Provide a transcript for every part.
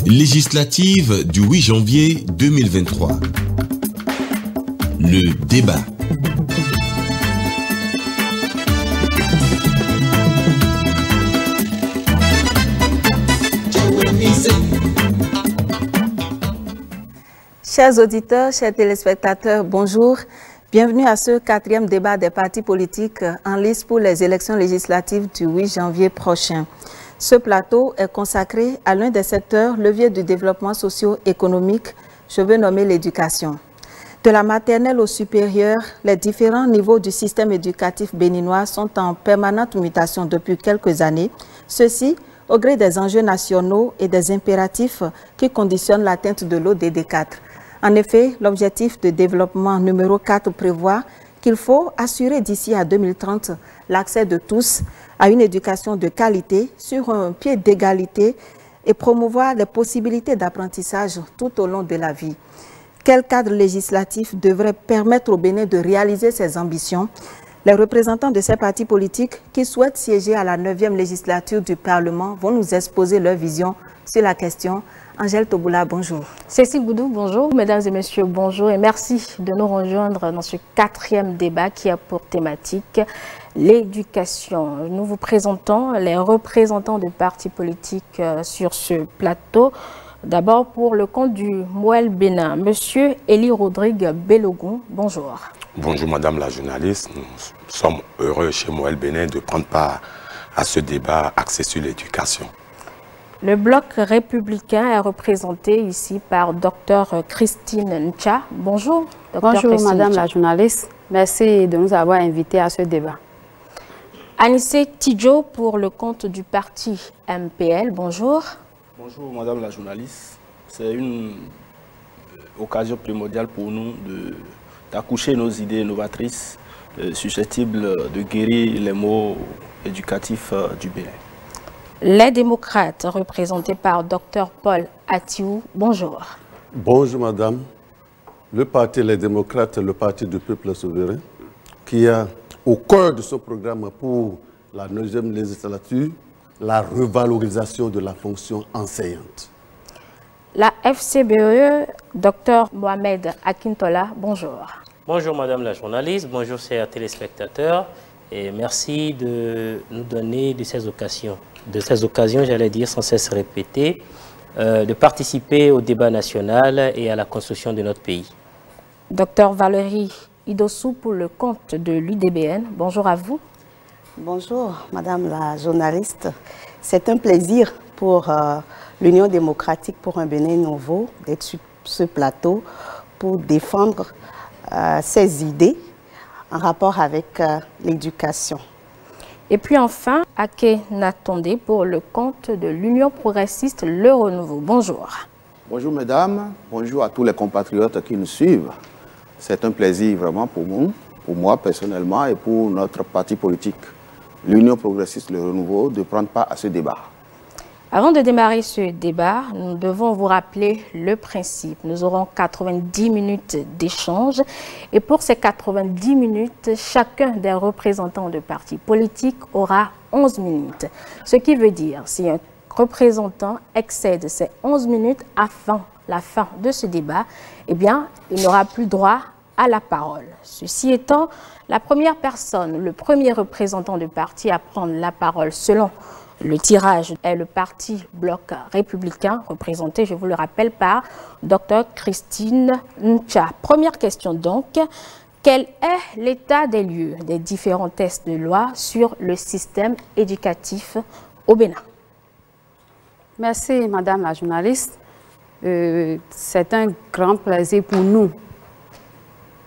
Législative du 8 janvier 2023. Le débat. Chers auditeurs, chers téléspectateurs, bonjour. Bienvenue à ce 4e débat des partis politiques en lice pour les élections législatives du 8 janvier prochain. Ce plateau est consacré à l'un des secteurs leviers du développement socio-économique, je veux nommer l'éducation. De la maternelle au supérieur, les différents niveaux du système éducatif béninois sont en permanente mutation depuis quelques années. Ceci au gré des enjeux nationaux et des impératifs qui conditionnent l'atteinte de l'ODD 4. En effet, l'objectif de développement numéro 4 prévoit qu'il faut assurer d'ici à 2030 l'accès de tous à une éducation de qualité sur un pied d'égalité et promouvoir les possibilités d'apprentissage tout au long de la vie. Quel cadre législatif devrait permettre au Bénin de réaliser ses ambitions? Les représentants de ces partis politiques qui souhaitent siéger à la 9e législature du Parlement vont nous exposer leur vision sur la question. Angèle Toboula, bonjour. Cécile Goudou, bonjour. Mesdames et messieurs, bonjour et merci de nous rejoindre dans ce 4e débat qui a pour thématique l'éducation. Nous vous présentons les représentants de partis politiques sur ce plateau. D'abord pour le compte du Moël Bénin, Monsieur Élie Rodrigue Bellogon, bonjour. Bonjour Madame la journaliste, nous sommes heureux chez Moël Bénin de prendre part à ce débat axé sur l'éducation. Le bloc républicain est représenté ici par Dr Christine Ncha. Bonjour. Bonjour Madame la journaliste, merci de nous avoir invités à ce débat. Anissé Tidjo pour le compte du parti MPL, bonjour. Bonjour Madame la journaliste, c'est une occasion primordiale pour nous d'accoucher nos idées novatrices susceptibles de guérir les maux éducatifs du Bénin. Les démocrates, représentés par Dr Paul Atiou, bonjour. Bonjour Madame. Le parti Les Démocrates est le parti du peuple souverain qui a au cœur de son programme pour la 9e législature la revalorisation de la fonction enseignante. La FCBE, Dr Mohamed Akintola, bonjour. Bonjour Madame la journaliste, bonjour chers téléspectateurs et merci de nous donner de ces occasions, j'allais dire sans cesse répétées, de participer au débat national et à la construction de notre pays. Docteur Valérie Idossou pour le compte de l'UDBN, bonjour à vous. Bonjour Madame la journaliste, c'est un plaisir pour l'Union démocratique pour un Bénin nouveau d'être sur ce plateau pour défendre ses idées en rapport avec l'éducation. Et puis enfin, Ake Natonde pour le compte de l'Union progressiste Le Renouveau. Bonjour. Bonjour mesdames, bonjour à tous les compatriotes qui nous suivent. C'est un plaisir vraiment pour nous, pour moi personnellement et pour notre parti politique, l'Union progressiste Le Renouveau, de prendre part à ce débat. Avant de démarrer ce débat, nous devons vous rappeler le principe. Nous aurons 90 minutes d'échange et pour ces 90 minutes, chacun des représentants de partis politiques aura 11 minutes. Ce qui veut dire, si un représentant excède ces 11 minutes avant la fin de ce débat, eh bien, il n'aura plus droit à la parole. Ceci étant, la première personne, le premier représentant de parti à prendre la parole selon le tirage est le parti Bloc républicain, représenté, je vous le rappelle, par Dr Christine Ncha. Première question donc, quel est l'état des lieux des différents textes de loi sur le système éducatif au Bénin? Merci Madame la journaliste. C'est un grand plaisir pour nous,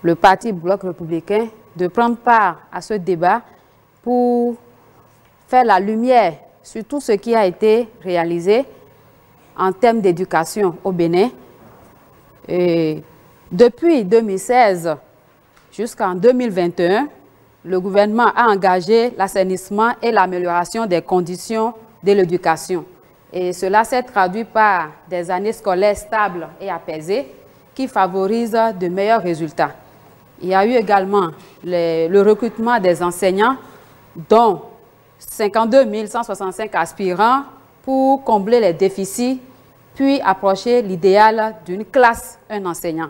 le parti Bloc républicain, de prendre part à ce débat pour faire la lumière sur tout ce qui a été réalisé en termes d'éducation au Bénin. Et depuis 2016 jusqu'en 2021, le gouvernement a engagé l'assainissement et l'amélioration des conditions de l'éducation. Et cela s'est traduit par des années scolaires stables et apaisées qui favorisent de meilleurs résultats. Il y a eu également le recrutement des enseignants, dont 52 165 aspirants pour combler les déficits, puis approcher l'idéal d'une classe, un enseignant.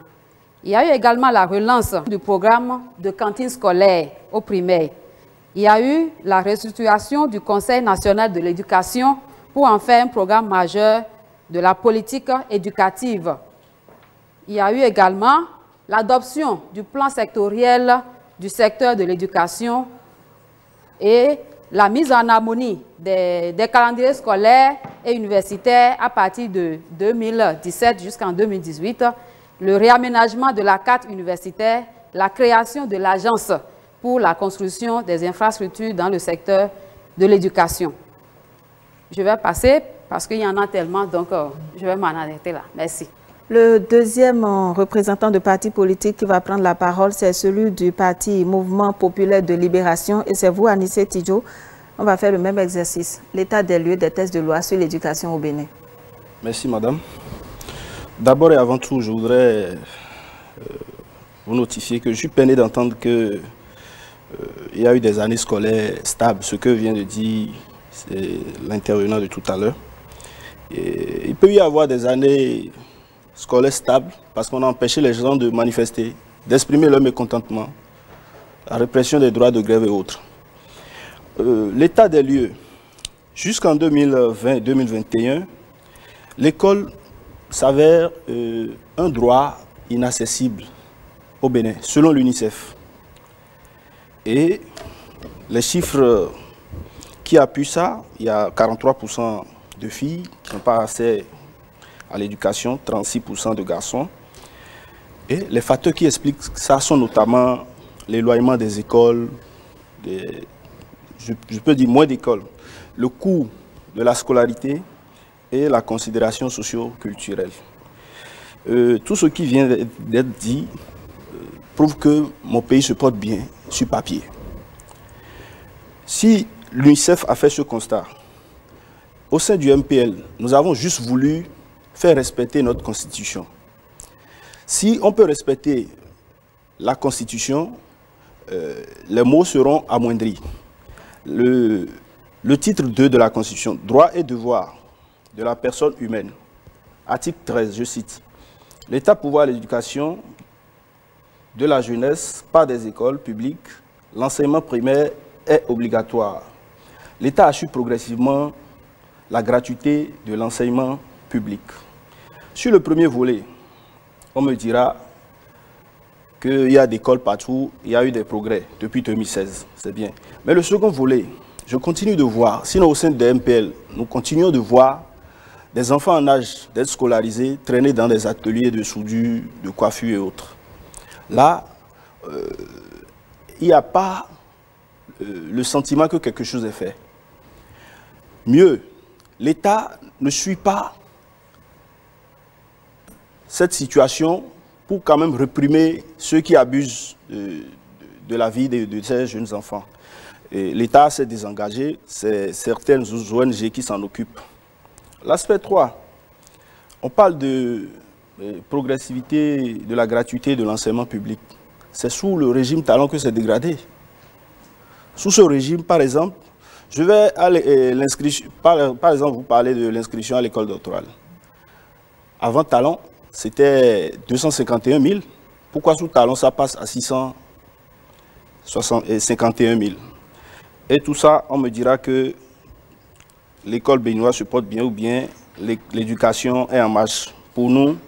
Il y a eu également la relance du programme de cantine scolaire au primaire. Il y a eu la restructuration du Conseil national de l'éducation pour en faire un programme majeur de la politique éducative. Il y a eu également l'adoption du plan sectoriel du secteur de l'éducation et la mise en harmonie des calendriers scolaires et universitaires à partir de 2017 jusqu'en 2018, le réaménagement de la carte universitaire, la création de l'agence pour la construction des infrastructures dans le secteur de l'éducation. Je vais passer parce qu'il y en a tellement, donc je vais m'en arrêter là. Merci. Le deuxième représentant de parti politique qui va prendre la parole, c'est celui du parti Mouvement Populaire de Libération et c'est vous, Anissé Tidjo. On va faire le même exercice, l'état des lieux des tests de loi sur l'éducation au Bénin. Merci madame. D'abord et avant tout, je voudrais vous notifier que je suis peiné d'entendre qu'il y a eu des années scolaires stables, ce que vient de dire l'intervenant de tout à l'heure. Il peut y avoir des années scolaires stables parce qu'on a empêché les gens de manifester, d'exprimer leur mécontentement, la répression des droits de grève et autres. L'état des lieux, jusqu'en 2020-2021, l'école s'avère un droit inaccessible au Bénin, selon l'UNICEF. Et les chiffres qui appuient ça, il y a 43% de filles qui n'ont pas accès à l'éducation, 36% de garçons. Et les facteurs qui expliquent ça sont notamment l'éloignement des écoles, je peux dire moins d'écoles, le coût de la scolarité et la considération socio-culturelle. Tout ce qui vient d'être dit prouve que mon pays se porte bien sur papier. Si l'UNICEF a fait ce constat, au sein du MPL, nous avons juste voulu faire respecter notre Constitution. Si on peut respecter la Constitution, les mots seront amoindris. Le titre 2 de la Constitution, droits et devoirs de la personne humaine, article 13, je cite, l'État pourvoit à l'éducation de la jeunesse par des écoles publiques, l'enseignement primaire est obligatoire. L'État assure progressivement la gratuité de l'enseignement public. Sur le premier volet, on me dira qu'il y a des écoles partout, il y a eu des progrès depuis 2016, c'est bien. Mais le second volet, je continue de voir, sinon au sein de MPL, nous continuons de voir des enfants en âge d'être scolarisés, traîner dans des ateliers de soudure, de coiffure et autres. Là, il n'y a pas le sentiment que quelque chose est fait. Mieux, l'État ne suit pas cette situation pour quand même réprimer ceux qui abusent de la vie de ces jeunes enfants. L'État s'est désengagé, c'est certaines ONG qui s'en occupent. L'aspect 3, on parle de progressivité, de la gratuité de l'enseignement public. C'est sous le régime Talon que c'est dégradé. Sous ce régime, par exemple, je vais à l'inscription, par exemple, vous parlez de l'inscription à l'école doctorale. Avant Talon, c'était 251 000. Pourquoi sous Talon, ça passe à 651 000? Et tout ça, on me dira que l'école béninoise se porte bien ou bien l'éducation est en marche. Pour nous,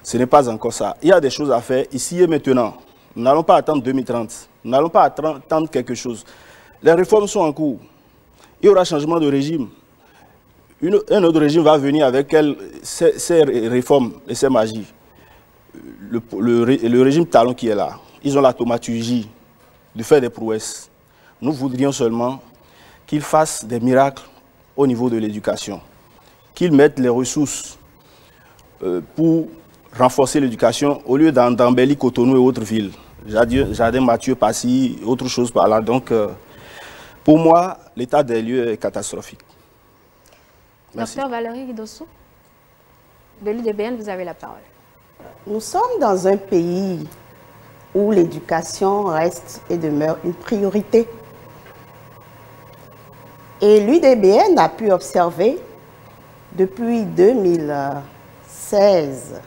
ce n'est pas encore ça. Il y a des choses à faire ici et maintenant. Nous n'allons pas attendre 2030. Nous n'allons pas attendre quelque chose. Les réformes sont en cours. Il y aura changement de régime. Un autre régime va venir avec ces réformes et ces magies. Le régime Talon qui est là, ils ont la thaumaturgie de faire des prouesses. Nous voudrions seulement qu'ils fassent des miracles au niveau de l'éducation, qu'ils mettent les ressources pour renforcer l'éducation au lieu d'embellir Cotonou et autres villes. Jardin Mathieu, Passy, autre chose par là. Donc, pour moi, l'état des lieux est catastrophique. Merci. Docteur Valérie Dossou, de l'UDBN, vous avez la parole. Nous sommes dans un pays où l'éducation reste et demeure une priorité. Et l'UDBN a pu observer depuis 2016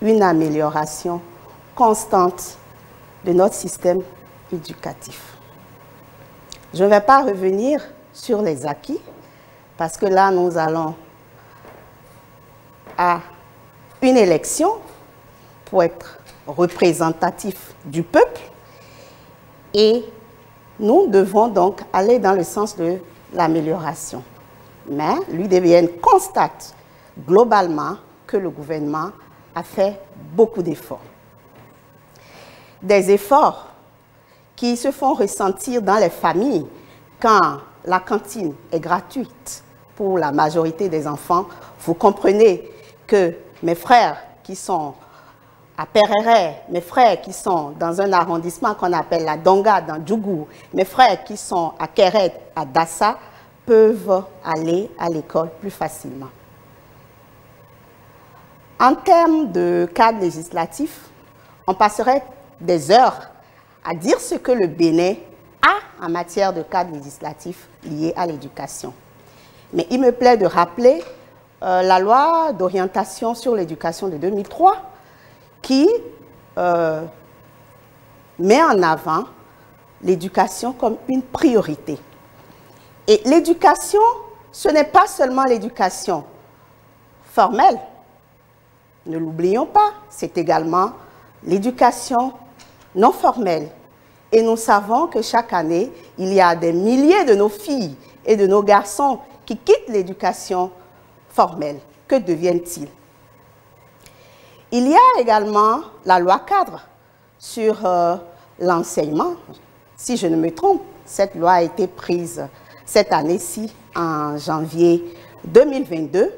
une amélioration constante de notre système éducatif. Je ne vais pas revenir sur les acquis, parce que là, nous allons à une élection pour être représentatif du peuple, et nous devons donc aller dans le sens de l'amélioration. Mais l'UDBN constate globalement que le gouvernement a fait beaucoup d'efforts. Des efforts qui se font ressentir dans les familles quand la cantine est gratuite pour la majorité des enfants. Vous comprenez que mes frères qui sont à Perere, mes frères qui sont dans un arrondissement qu'on appelle la Donga, dans Djougou, mes frères qui sont à Keret, à Dassa, peuvent aller à l'école plus facilement. En termes de cadre législatif, on passerait des heures à dire ce que le Bénin a en matière de cadre législatif lié à l'éducation. Mais il me plaît de rappeler la loi d'orientation sur l'éducation de 2003 qui met en avant l'éducation comme une priorité. Et l'éducation, ce n'est pas seulement l'éducation formelle, ne l'oublions pas, c'est également l'éducation non formelle. Et nous savons que chaque année, il y a des milliers de nos filles et de nos garçons qui quittent l'éducation formelle. Que deviennent-ils? Il y a également la loi cadre sur l'enseignement. Si je ne me trompe, cette loi a été prise cette année-ci, en janvier 2022,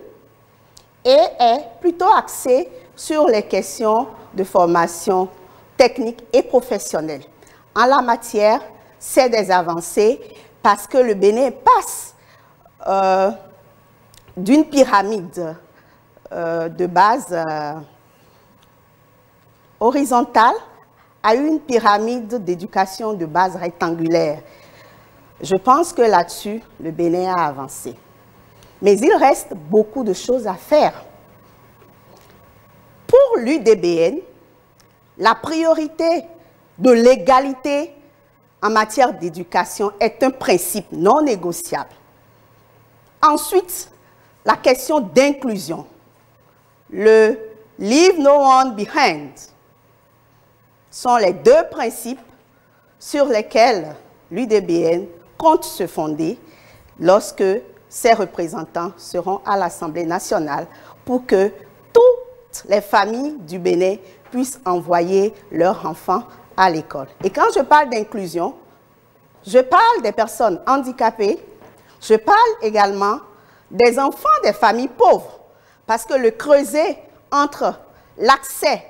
et est plutôt axée sur les questions de formation technique et professionnelle. En la matière, c'est des avancées parce que le Bénin passe d'une pyramide de base horizontale à une pyramide d'éducation de base rectangulaire. Je pense que là-dessus, le Bénin a avancé. Mais il reste beaucoup de choses à faire. Pour l'UDBN, la priorité de l'égalité en matière d'éducation est un principe non négociable. Ensuite, la question d'inclusion. Le « leave no one behind » sont les deux principes sur lesquels l'UDBN compte se fonder lorsque ses représentants seront à l'Assemblée nationale pour que toutes les familles du Bénin puissent envoyer leurs enfants à l'école. Et quand je parle d'inclusion, je parle des personnes handicapées, je parle également des enfants des familles pauvres, parce que le creuset entre l'accès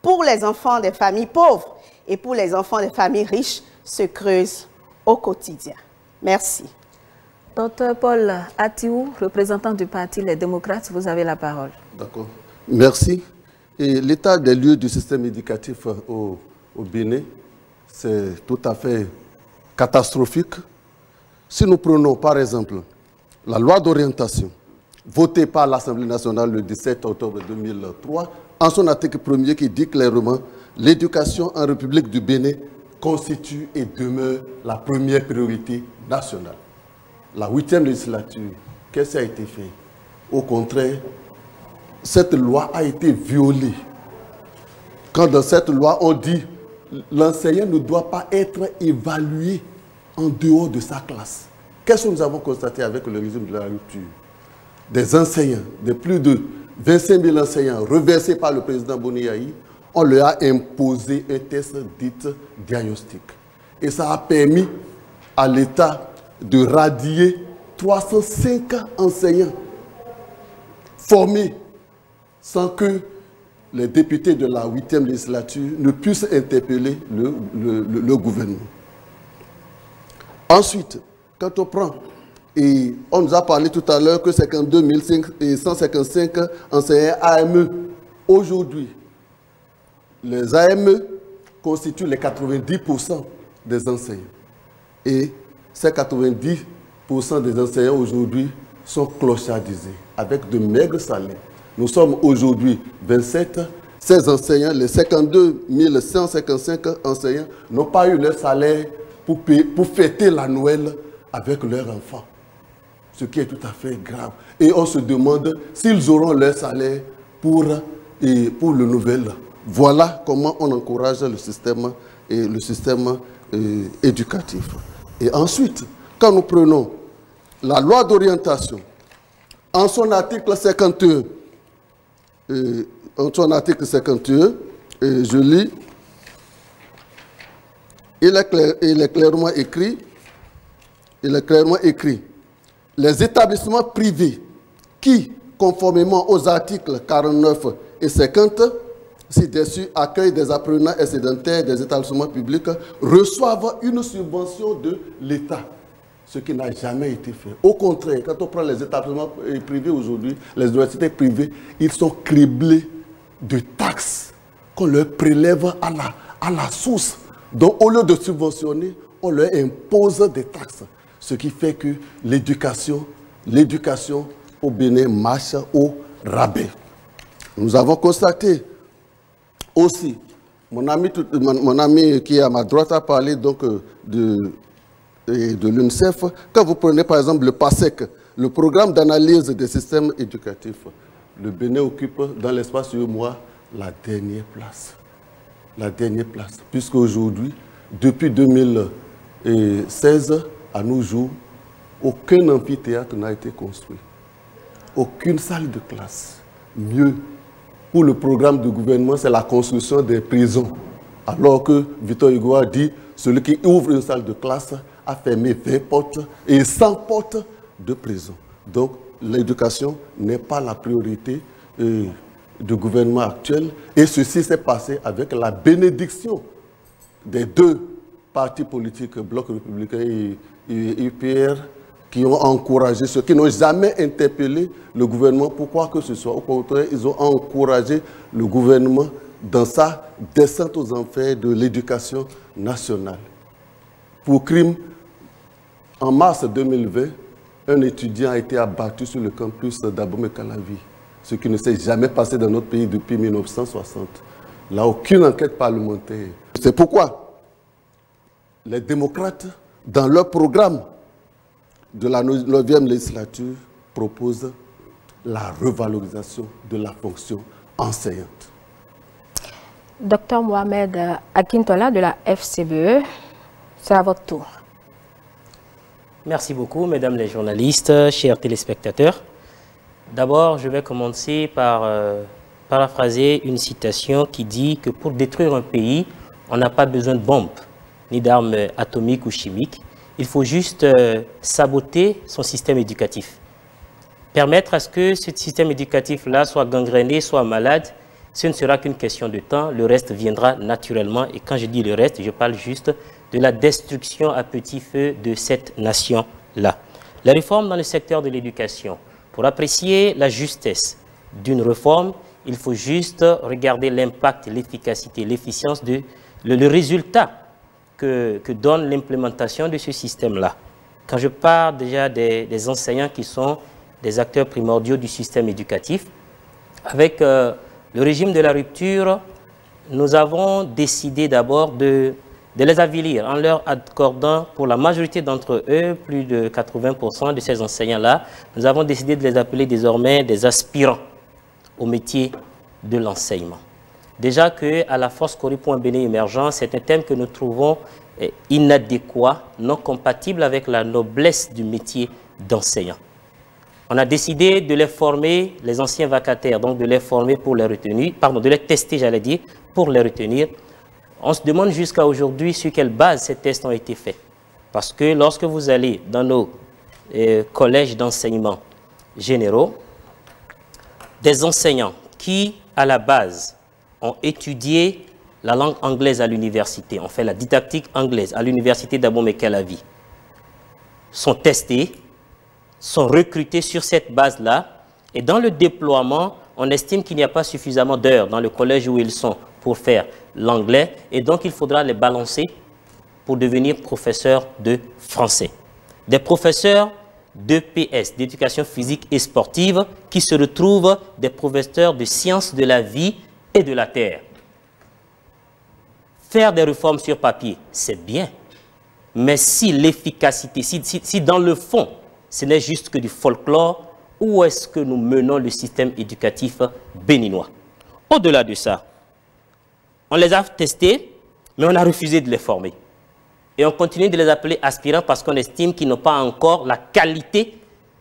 pour les enfants des familles pauvres et pour les enfants des familles riches se creuse au quotidien. Merci. Dr Paul Atiou, représentant du Parti Les Démocrates, vous avez la parole. D'accord. Merci. Et l'état des lieux du système éducatif au Bénin, c'est tout à fait catastrophique. Si nous prenons par exemple la loi d'orientation votée par l'Assemblée nationale le 17 octobre 2003, en son article 1er qui dit clairement « L'éducation en République du Bénin constitue et demeure la première priorité nationale ». La 8e législature, qu'est-ce qui a été fait? Au contraire, cette loi a été violée. Quand dans cette loi, on dit l'enseignant ne doit pas être évalué en dehors de sa classe. Qu'est-ce que nous avons constaté avec le régime de la rupture? Des enseignants, de plus de 25 000 enseignants reversés par le président Boniaï, on leur a imposé un test dit diagnostic. Et ça a permis à l'État de radier 305 enseignants formés sans que les députés de la 8e législature ne puissent interpeller le gouvernement. Ensuite, quand on prend, et on nous a parlé tout à l'heure que 52 155 enseignants AME. Aujourd'hui, les AME constituent les 90% des enseignants. Et ces 90 des enseignants aujourd'hui sont clochardisés avec de maigres salaires. Nous sommes aujourd'hui 27. Ces enseignants, les 52 155 enseignants, n'ont pas eu leur salaire pour fêter la Noël avec leurs enfants. Ce qui est tout à fait grave. Et on se demande s'ils auront leur salaire pour le nouvel. Voilà comment on encourage le système éducatif. Et ensuite, quand nous prenons la loi d'orientation, en son article 51, je lis, il est clairement écrit, les établissements privés qui, conformément aux articles 49 et 50, ci-dessus, accueillent des apprenants excédentaires des établissements publics, reçoivent une subvention de l'État, ce qui n'a jamais été fait. Au contraire, quand on prend les établissements privés aujourd'hui, les universités privées, ils sont criblés de taxes qu'on leur prélève à la source. Donc, au lieu de subventionner, on leur impose des taxes. Ce qui fait que l'éducation au Bénin marche au rabais. Nous avons constaté aussi, mon ami qui est à ma droite a parlé donc de l'UNICEF. Quand vous prenez par exemple le PASEC, le programme d'analyse des systèmes éducatifs, le Bénin occupe dans l'espace UEMOA la dernière place. La dernière place. Puisque aujourd'hui, depuis 2016, à nos jours, aucun amphithéâtre n'a été construit. Aucune salle de classe. Mieux, pour le programme de gouvernement, c'est la construction des prisons. Alors que Victor Hugo a dit, celui qui ouvre une salle de classe a fermé 20 portes et 100 portes de prison. Donc, l'éducation n'est pas la priorité du gouvernement actuel. Et ceci s'est passé avec la bénédiction des deux partis politiques, Bloc républicain et UPR, qui ont encouragé ceux qui n'ont jamais interpellé le gouvernement pour quoi que ce soit. Au contraire, ils ont encouragé le gouvernement dans sa descente aux enfers de l'éducation nationale. Pour crime, en mars 2020, un étudiant a été abattu sur le campus d'Abomey-Calavi, ce qui ne s'est jamais passé dans notre pays depuis 1960. Là, aucune enquête parlementaire. C'est pourquoi les démocrates, dans leur programme de la 9e législature, proposent la revalorisation de la fonction enseignante. Docteur Mohamed Akintola de la FCBE, c'est à votre tour. Merci beaucoup, mesdames les journalistes, chers téléspectateurs. D'abord, je vais commencer par paraphraser une citation qui dit que pour détruire un pays, on n'a pas besoin de bombes, ni d'armes atomiques ou chimiques. Il faut juste saboter son système éducatif. Permettre à ce que ce système éducatif-là soit gangréné, soit malade, ce ne sera qu'une question de temps. Le reste viendra naturellement. Et quand je dis le reste, je parle juste de la destruction à petit feu de cette nation-là. La réforme dans le secteur de l'éducation. Pour apprécier la justesse d'une réforme, il faut juste regarder l'impact, l'efficacité, l'efficience, le résultat que donne l'implémentation de ce système-là. Quand je parle déjà des enseignants qui sont des acteurs primordiaux du système éducatif, avec le régime de la rupture, nous avons décidé d'abord de les avilir en leur accordant, pour la majorité d'entre eux, plus de 80% de ces enseignants-là, nous avons décidé de les appeler désormais des aspirants au métier de l'enseignement. Déjà qu'à la Force Corée Bénin émergent, c'est un thème que nous trouvons inadéquat, non compatible avec la noblesse du métier d'enseignant. On a décidé de les former, les anciens vacataires, donc de les former pour les retenir, pardon, de les tester, j'allais dire, pour les retenir. On se demande jusqu'à aujourd'hui sur quelle base ces tests ont été faits. Parce que lorsque vous allez dans nos collèges d'enseignement généraux, des enseignants qui, à la base, ont étudié la langue anglaise à l'université, ont fait la didactique anglaise à l'université d'Abomey-Calavi, sont testés, sont recrutés sur cette base-là, et dans le déploiement, on estime qu'il n'y a pas suffisamment d'heures dans le collège où ils sont pour faire l'anglais, et donc il faudra les balancer pour devenir professeurs de français. des professeurs d'EPS, d'éducation physique et sportive, qui se retrouvent des professeurs de sciences de la vie et de la terre. Faire des réformes sur papier, c'est bien. Mais si l'efficacité, si dans le fond, ce n'est juste que du folklore, où est-ce que nous menons le système éducatif béninois? Au-delà de ça, on les a testés, mais on a refusé de les former. Et on continue de les appeler aspirants parce qu'on estime qu'ils n'ont pas encore la qualité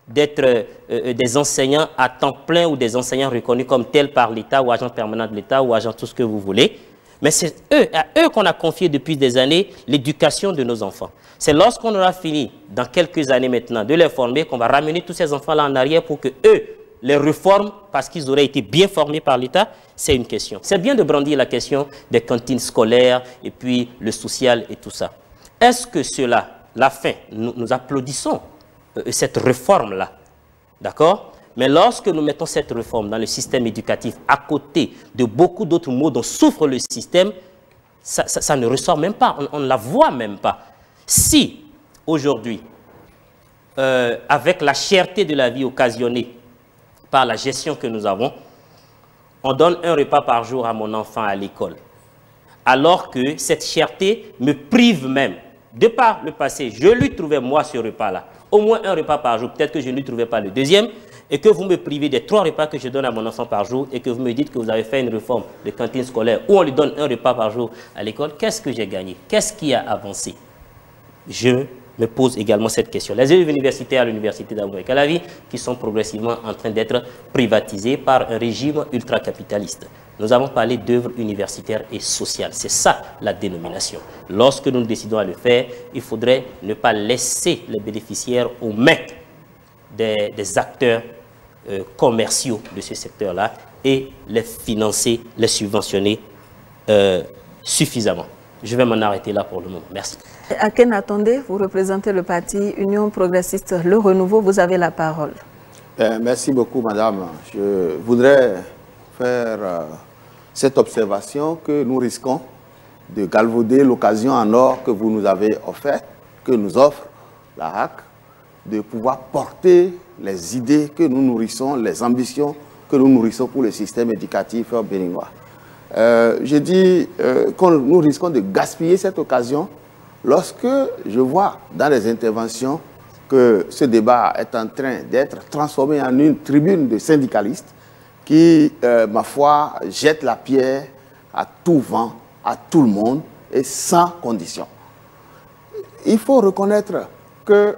d'être des enseignants à temps plein ou des enseignants reconnus comme tels par l'État ou agents permanents de l'État ou agents tout ce que vous voulez. Mais c'est à eux qu'on a confié depuis des années l'éducation de nos enfants. C'est lorsqu'on aura fini, dans quelques années maintenant, de les former, qu'on va ramener tous ces enfants-là en arrière pour que eux les reforment parce qu'ils auraient été bien formés par l'État. C'est une question. C'est bien de brandir la question des cantines scolaires et puis le social et tout ça. Est-ce que cela, la fin, nous applaudissons cette réforme-là, d'accord? Mais lorsque nous mettons cette réforme dans le système éducatif à côté de beaucoup d'autres maux dont souffre le système, ça ne ressort même pas, on ne la voit même pas. Si, aujourd'hui, avec la cherté de la vie occasionnée par la gestion que nous avons, on donne un repas par jour à mon enfant à l'école, alors que cette cherté me prive même. De par le passé, je lui trouvais moi ce repas-là, au moins un repas par jour, peut-être que je ne lui trouvais pas le deuxième, et que vous me privez des 3 repas que je donne à mon enfant par jour, et que vous me dites que vous avez fait une réforme de cantine scolaire, où on lui donne un repas par jour à l'école, qu'est-ce que j'ai gagné? Qu'est-ce qui a avancé? Je me pose également cette question. Les universités à l'université d'Ambo et Calavi, qui sont progressivement en train d'être privatisées par un régime ultra-capitaliste. Nous avons parlé d'œuvres universitaires et sociales. C'est ça la dénomination. Lorsque nous décidons à le faire, il faudrait ne pas laisser les bénéficiaires aux mains des acteurs commerciaux de ce secteur-là et les financer, les subventionner suffisamment. Je vais m'en arrêter là pour le moment. Merci. Aken Atondé, vous représentez le parti Union progressiste Le Renouveau. Vous avez la parole. Merci beaucoup, madame. Je voudrais faire cette observation que nous risquons de galvauder l'occasion en or que vous nous avez offerte, que nous offre la HAC, de pouvoir porter les idées que nous nourrissons, les ambitions que nous nourrissons pour le système éducatif béninois. Je dis que nous risquons de gaspiller cette occasion lorsque je vois dans les interventions que ce débat est en train d'être transformé en une tribune de syndicalistes qui, ma foi, jettent la pierre à tout vent, à tout le monde et sans condition. Il faut reconnaître que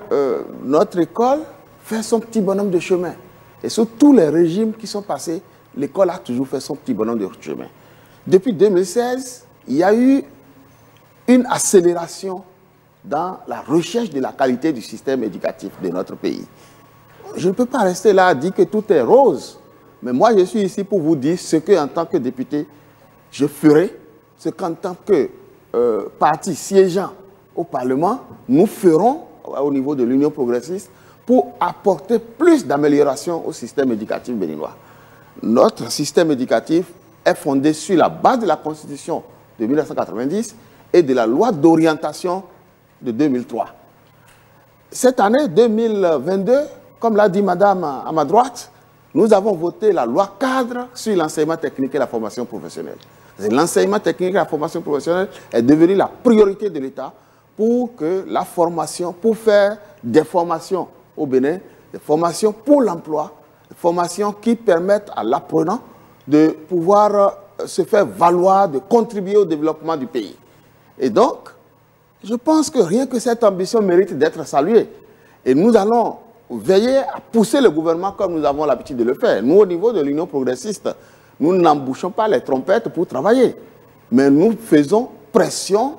notre école fait son petit bonhomme de chemin. Et sous tous les régimes qui sont passés, l'école a toujours fait son petit bonhomme de chemin. Depuis 2016, il y a eu une accélération dans la recherche de la qualité du système éducatif de notre pays. Je ne peux pas rester là à dire que tout est rose, mais moi je suis ici pour vous dire ce que, en tant que député, je ferai, ce qu'en tant que parti siégeant au Parlement, nous ferons au niveau de l'Union progressiste pour apporter plus d'amélioration au système éducatif béninois. Notre système éducatif est fondé sur la base de la Constitution de 1990 et de la loi d'orientation de 2003. Cette année 2022, comme l'a dit madame à ma droite, nous avons voté la loi cadre sur l'enseignement technique et la formation professionnelle. L'enseignement technique et la formation professionnelle est devenu la priorité de l'État pour que la formation, pour faire des formations au Bénin, des formations pour l'emploi, des formations qui permettent à l'apprenant de pouvoir se faire valoir, de contribuer au développement du pays. Et donc, je pense que rien que cette ambition mérite d'être saluée. Et nous allons veiller à pousser le gouvernement comme nous avons l'habitude de le faire. Nous, au niveau de l'Union progressiste, nous n'embouchons pas les trompettes pour travailler. Mais nous faisons pression,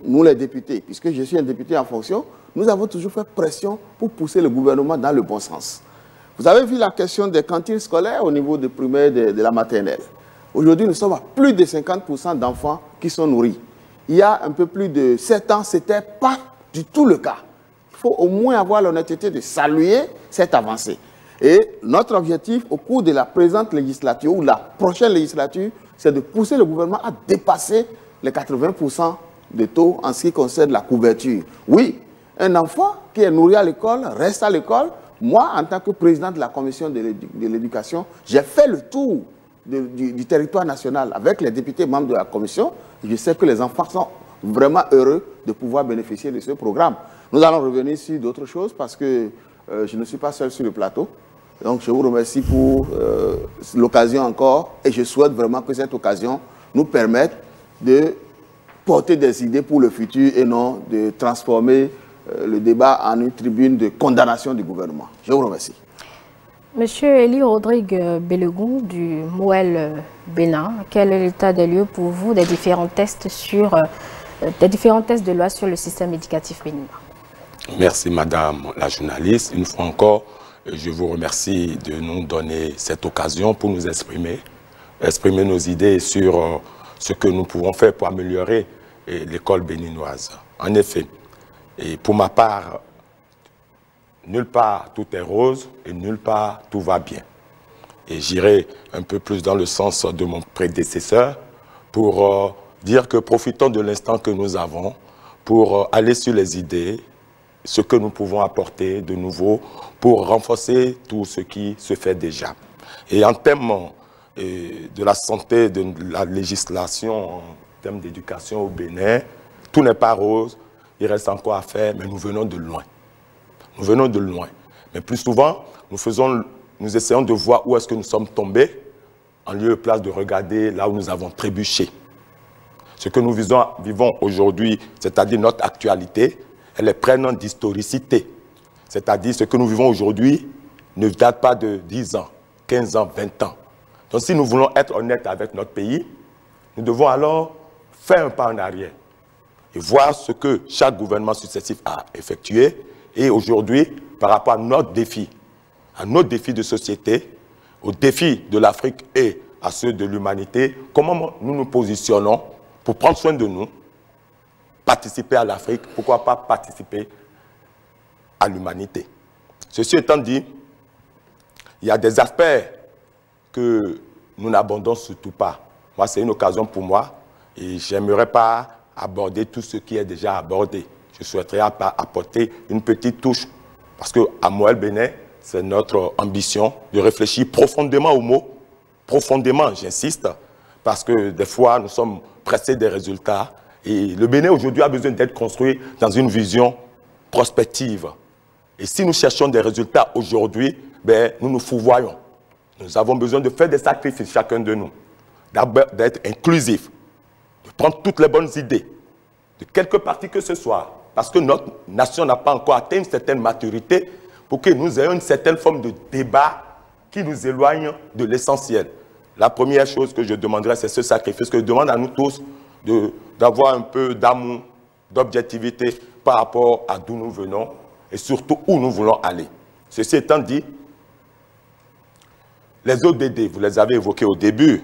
nous les députés, puisque je suis un député en fonction, nous avons toujours fait pression pour pousser le gouvernement dans le bon sens. Vous avez vu la question des cantines scolaires au niveau des primaires de la maternelle. Aujourd'hui, nous sommes à plus de 50% d'enfants qui sont nourris. Il y a un peu plus de 7 ans, ce n'était pas du tout le cas. Il faut au moins avoir l'honnêteté de saluer cette avancée. Et notre objectif au cours de la présente législature ou la prochaine législature, c'est de pousser le gouvernement à dépasser les 80% de taux en ce qui concerne la couverture. Oui, Un enfant qui est nourri à l'école, reste à l'école. Moi, en tant que président de la commission de l'éducation, j'ai fait le tour du territoire national avec les députés membres de la commission. Je sais que les enfants sont vraiment heureux de pouvoir bénéficier de ce programme. Nous allons revenir sur d'autres choses parce que je ne suis pas seul sur le plateau. Donc, je vous remercie pour l'occasion encore et je souhaite vraiment que cette occasion nous permette de porter des idées pour le futur et non de transformer le débat en une tribune de condamnation du gouvernement. Je vous remercie. Monsieur Eli Rodrigue Bellegou du MOEL Bénin, quel est l'état des lieux pour vous des différents tests de loi sur le système éducatif béninois? Merci Madame la journaliste. Une fois encore, je vous remercie de nous donner cette occasion pour nous exprimer nos idées sur ce que nous pouvons faire pour améliorer l'école béninoise. En effet, et pour ma part, nulle part tout est rose et nulle part tout va bien. Et j'irai un peu plus dans le sens de mon prédécesseur pour dire que profitons de l'instant que nous avons pour aller sur les idées, ce que nous pouvons apporter de nouveau pour renforcer tout ce qui se fait déjà. Et en termes de la santé, de la législation, en termes d'éducation au Bénin, tout n'est pas rose, il reste encore à faire, mais nous venons de loin. Nous venons de loin. Mais plus souvent, nous essayons de voir où est-ce que nous sommes tombés, en lieu et place de regarder là où nous avons trébuché. Ce que nous vivons aujourd'hui, c'est-à-dire notre actualité, elle est prenante d'historicité. C'est-à-dire ce que nous vivons aujourd'hui ne date pas de 10 ans, 15 ans, 20 ans. Donc si nous voulons être honnêtes avec notre pays, nous devons alors faire un pas en arrière et voir ce que chaque gouvernement successif a effectué. Et aujourd'hui, par rapport à notre défi de société, aux défis de l'Afrique et à ceux de l'humanité, comment nous nous positionnons pour prendre soin de nous, participer à l'Afrique, pourquoi pas participer à l'humanité. Ceci étant dit, il y a des aspects que nous n'abandonnons surtout pas. Moi, c'est une occasion pour moi et je n'aimerais pas aborder tout ce qui est déjà abordé. Je souhaiterais apporter une petite touche parce qu'à MOEL Bénin, c'est notre ambition de réfléchir profondément aux mots, profondément, j'insiste, parce que des fois, nous sommes pressés des résultats. Et le Bénin aujourd'hui a besoin d'être construit dans une vision prospective. Et si nous cherchons des résultats aujourd'hui, nous nous fourvoyons. Nous avons besoin de faire des sacrifices, chacun de nous, d'être inclusif, de prendre toutes les bonnes idées, de quelque parti que ce soit, parce que notre nation n'a pas encore atteint une certaine maturité pour que nous ayons une certaine forme de débat qui nous éloigne de l'essentiel. La première chose que je demanderais, c'est ce sacrifice que je demande à nous tous d'avoir un peu d'amour, d'objectivité par rapport à d'où nous venons et surtout où nous voulons aller. Ceci étant dit, les ODD, vous les avez évoqués au début,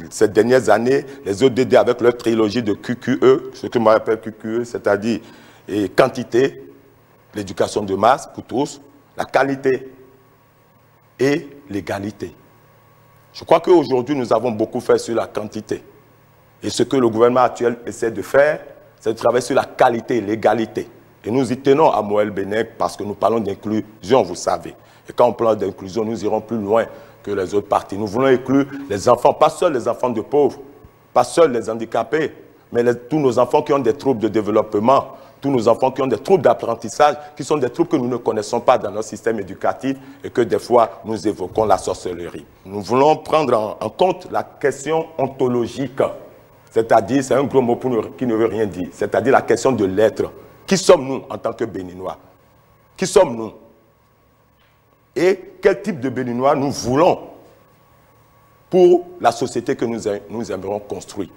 ces dernières années, les ODD avec leur trilogie de QQE, ce que moi j'appelle QQE, c'est-à-dire quantité, l'éducation de masse pour tous, la qualité et l'égalité. Je crois qu'aujourd'hui, nous avons beaucoup fait sur la quantité. Et ce que le gouvernement actuel essaie de faire, c'est de travailler sur la qualité et l'égalité. Et nous y tenons à MOEL Bénin parce que nous parlons d'inclusion, vous savez. Et quand on parle d'inclusion, nous irons plus loin que les autres partis. Nous voulons inclure les enfants, pas seuls les enfants de pauvres, pas seuls les handicapés, mais tous nos enfants qui ont des troubles de développement, tous nos enfants qui ont des troubles d'apprentissage, qui sont des troubles que nous ne connaissons pas dans notre système éducatif et que des fois nous évoquons la sorcellerie. Nous voulons prendre en compte la question ontologique, c'est-à-dire, c'est un gros mot qui ne veut rien dire, c'est-à-dire la question de l'être. Qui sommes-nous en tant que Béninois? Qui sommes-nous? Et quel type de Béninois nous voulons pour la société que nous aimerions construire?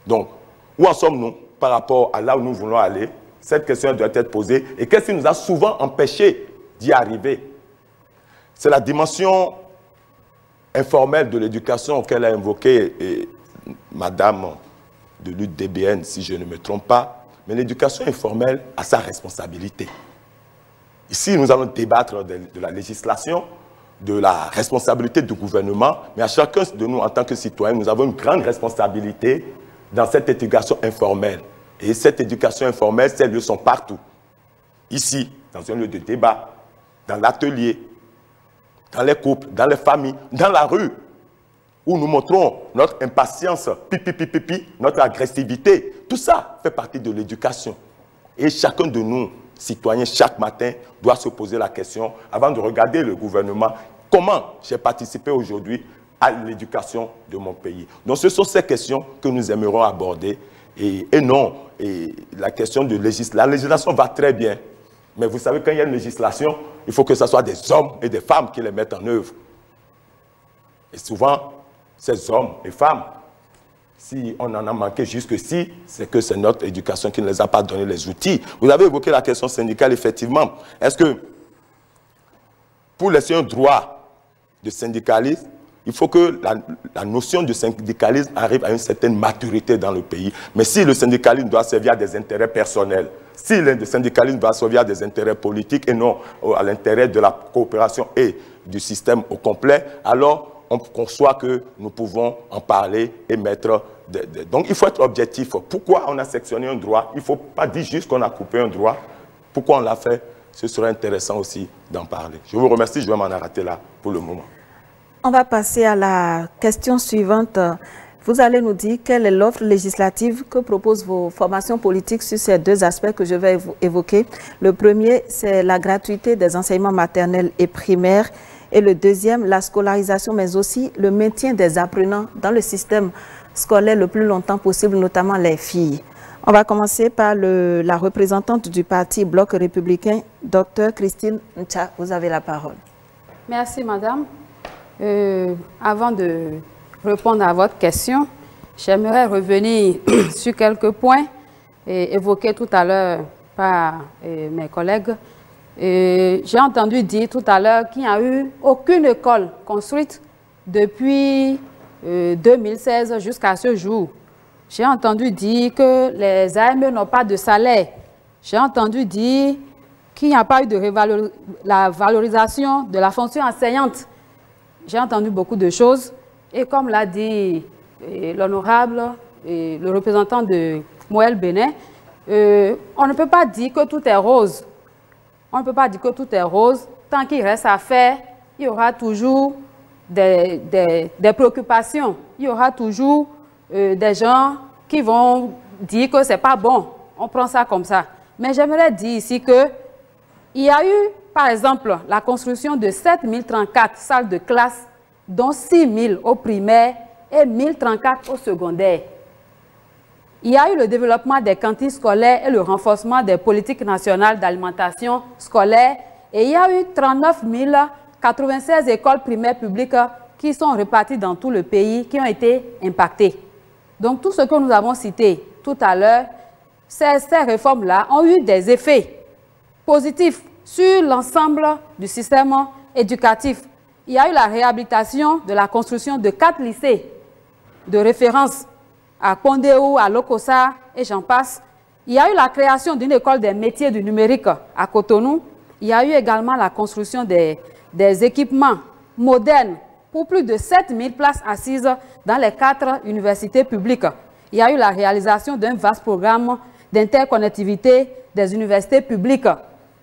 Donc, où en sommes-nous par rapport à là où nous voulons aller? Cette question doit être posée. Et qu'est-ce qui nous a souvent empêchés d'y arriver? C'est la dimension informelle de l'éducation qu'elle a invoquée Madame de l'UDBN, si je ne me trompe pas. Mais l'éducation informelle a sa responsabilité. Ici, nous allons débattre de la législation, de la responsabilité du gouvernement, mais à chacun de nous, en tant que citoyens, nous avons une grande responsabilité dans cette éducation informelle. Et cette éducation informelle, ces lieux sont partout. ici, dans un lieu de débat, dans l'atelier, dans les couples, dans les familles, dans la rue, où nous montrons notre impatience, notre agressivité. Tout ça fait partie de l'éducation. Et chacun de nous, citoyens, chaque matin, doit se poser la question, avant de regarder le gouvernement, comment j'ai participé aujourd'hui à l'éducation de mon pays. Donc ce sont ces questions que nous aimerons aborder. Et non, la question de législation. La législation va très bien. Mais vous savez, quand il y a une législation, il faut que ce soit des hommes et des femmes qui les mettent en œuvre. Et souvent, ces hommes et femmes, si on en a manqué jusqu'ici, c'est que c'est notre éducation qui ne les a pas donné les outils. Vous avez évoqué la question syndicale, effectivement. Est-ce que, pour laisser un droit de syndicalisme, il faut que la notion de syndicalisme arrive à une certaine maturité dans le pays. Mais si le syndicalisme doit servir à des intérêts personnels, si le syndicalisme doit servir à des intérêts politiques et non à l'intérêt de la coopération et du système au complet, alors on conçoit que nous pouvons en parler et mettre... Donc il faut être objectif. Pourquoi on a sectionné un droit? Il ne faut pas dire juste qu'on a coupé un droit. Pourquoi on l'a fait? Ce serait intéressant aussi d'en parler. Je vous remercie, je vais m'en arrêter là pour le moment. On va passer à la question suivante. Vous allez nous dire quelle est l'offre législative que proposent vos formations politiques sur ces deux aspects que je vais évoquer. Le premier, c'est la gratuité des enseignements maternels et primaires. Et le deuxième, la scolarisation, mais aussi le maintien des apprenants dans le système scolaire le plus longtemps possible, notamment les filles. On va commencer par la représentante du parti Bloc républicain, Dr Christine Ncha. Vous avez la parole. Merci, madame. Avant de répondre à votre question, j'aimerais revenir sur quelques points évoqués tout à l'heure par mes collègues. J'ai entendu dire tout à l'heure qu'il n'y a eu aucune école construite depuis 2016 jusqu'à ce jour. J'ai entendu dire que les AME n'ont pas de salaire. J'ai entendu dire qu'il n'y a pas eu de la valorisation de la fonction enseignante. J'ai entendu beaucoup de choses. Et comme l'a dit l'honorable, le représentant de Moël Bénin, on ne peut pas dire que tout est rose. On ne peut pas dire que tout est rose. Tant qu'il reste à faire, il y aura toujours des préoccupations. Il y aura toujours des gens qui vont dire que ce n'est pas bon. On prend ça comme ça. Mais j'aimerais dire ici qu'il y a eu, par exemple, la construction de 7034 salles de classe, dont 6000 au primaire et 1034 au secondaire. Il y a eu le développement des cantines scolaires et le renforcement des politiques nationales d'alimentation scolaire. Et il y a eu 39 096 écoles primaires publiques qui sont réparties dans tout le pays, qui ont été impactées. Donc tout ce que nous avons cité tout à l'heure, ces réformes-là ont eu des effets positifs sur l'ensemble du système éducatif. Il y a eu la réhabilitation de la construction de 4 lycées de référence à Pondéou, à Lokossa et j'en passe. Il y a eu la création d'une école des métiers du numérique à Cotonou. Il y a eu également la construction des équipements modernes pour plus de 7000 places assises dans les 4 universités publiques. Il y a eu la réalisation d'un vaste programme d'interconnectivité des universités publiques,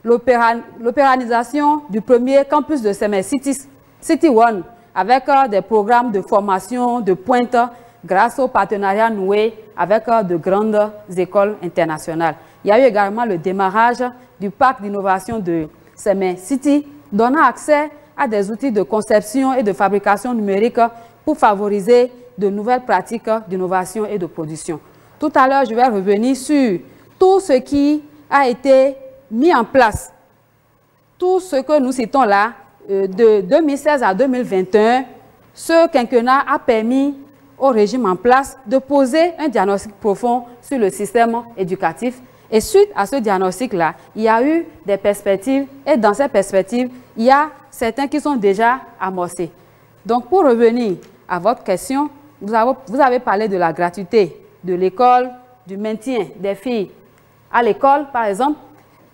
l'opéralisation du premier campus de Semé City One, avec des programmes de formation de pointe grâce au partenariat noué avec de grandes écoles internationales. Il y a eu également le démarrage du parc d'innovation de Semé City, donnant accès à des outils de conception et de fabrication numérique pour favoriser de nouvelles pratiques d'innovation et de production. Tout à l'heure, je vais revenir sur tout ce qui a été mis en place. Tout ce que nous citons là, de 2016 à 2021, ce quinquennat a permis au régime en place de poser un diagnostic profond sur le système éducatif. Et suite à ce diagnostic-là, il y a eu des perspectives et dans ces perspectives, il y a certains qui sont déjà amorcés. Donc pour revenir à votre question, vous avez parlé de la gratuité de l'école, du maintien des filles à l'école, par exemple.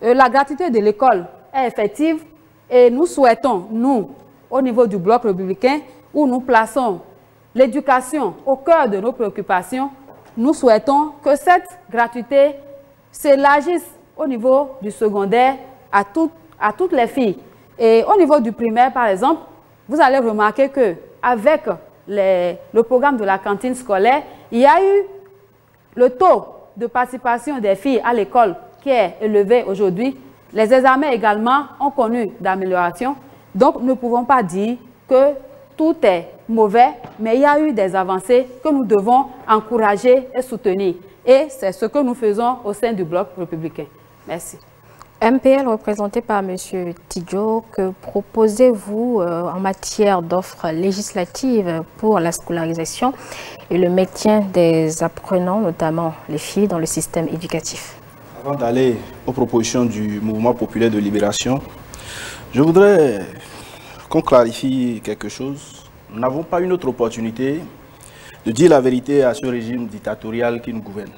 La gratuité de l'école est effective et nous souhaitons, nous, au niveau du Bloc républicain, où nous plaçons l'éducation au cœur de nos préoccupations, nous souhaitons que cette gratuité s'élargisse au niveau du secondaire à toutes les filles. Et au niveau du primaire, par exemple, vous allez remarquer qu'avec le programme de la cantine scolaire, il y a eu le taux de participation des filles à l'école qui est élevé aujourd'hui. Les examens également ont connu d'amélioration. Donc, nous ne pouvons pas dire que tout est mauvais, mais il y a eu des avancées que nous devons encourager et soutenir. Et c'est ce que nous faisons au sein du Bloc républicain. Merci. MPL représenté par M. Tidjo, que proposez-vous en matière d'offres législatives pour la scolarisation et le maintien des apprenants, notamment les filles, dans le système éducatif? Avant d'aller aux propositions du Mouvement populaire de libération, je voudrais qu'on clarifie quelque chose. Nous n'avons pas une autre opportunité de dire la vérité à ce régime dictatorial qui nous gouverne.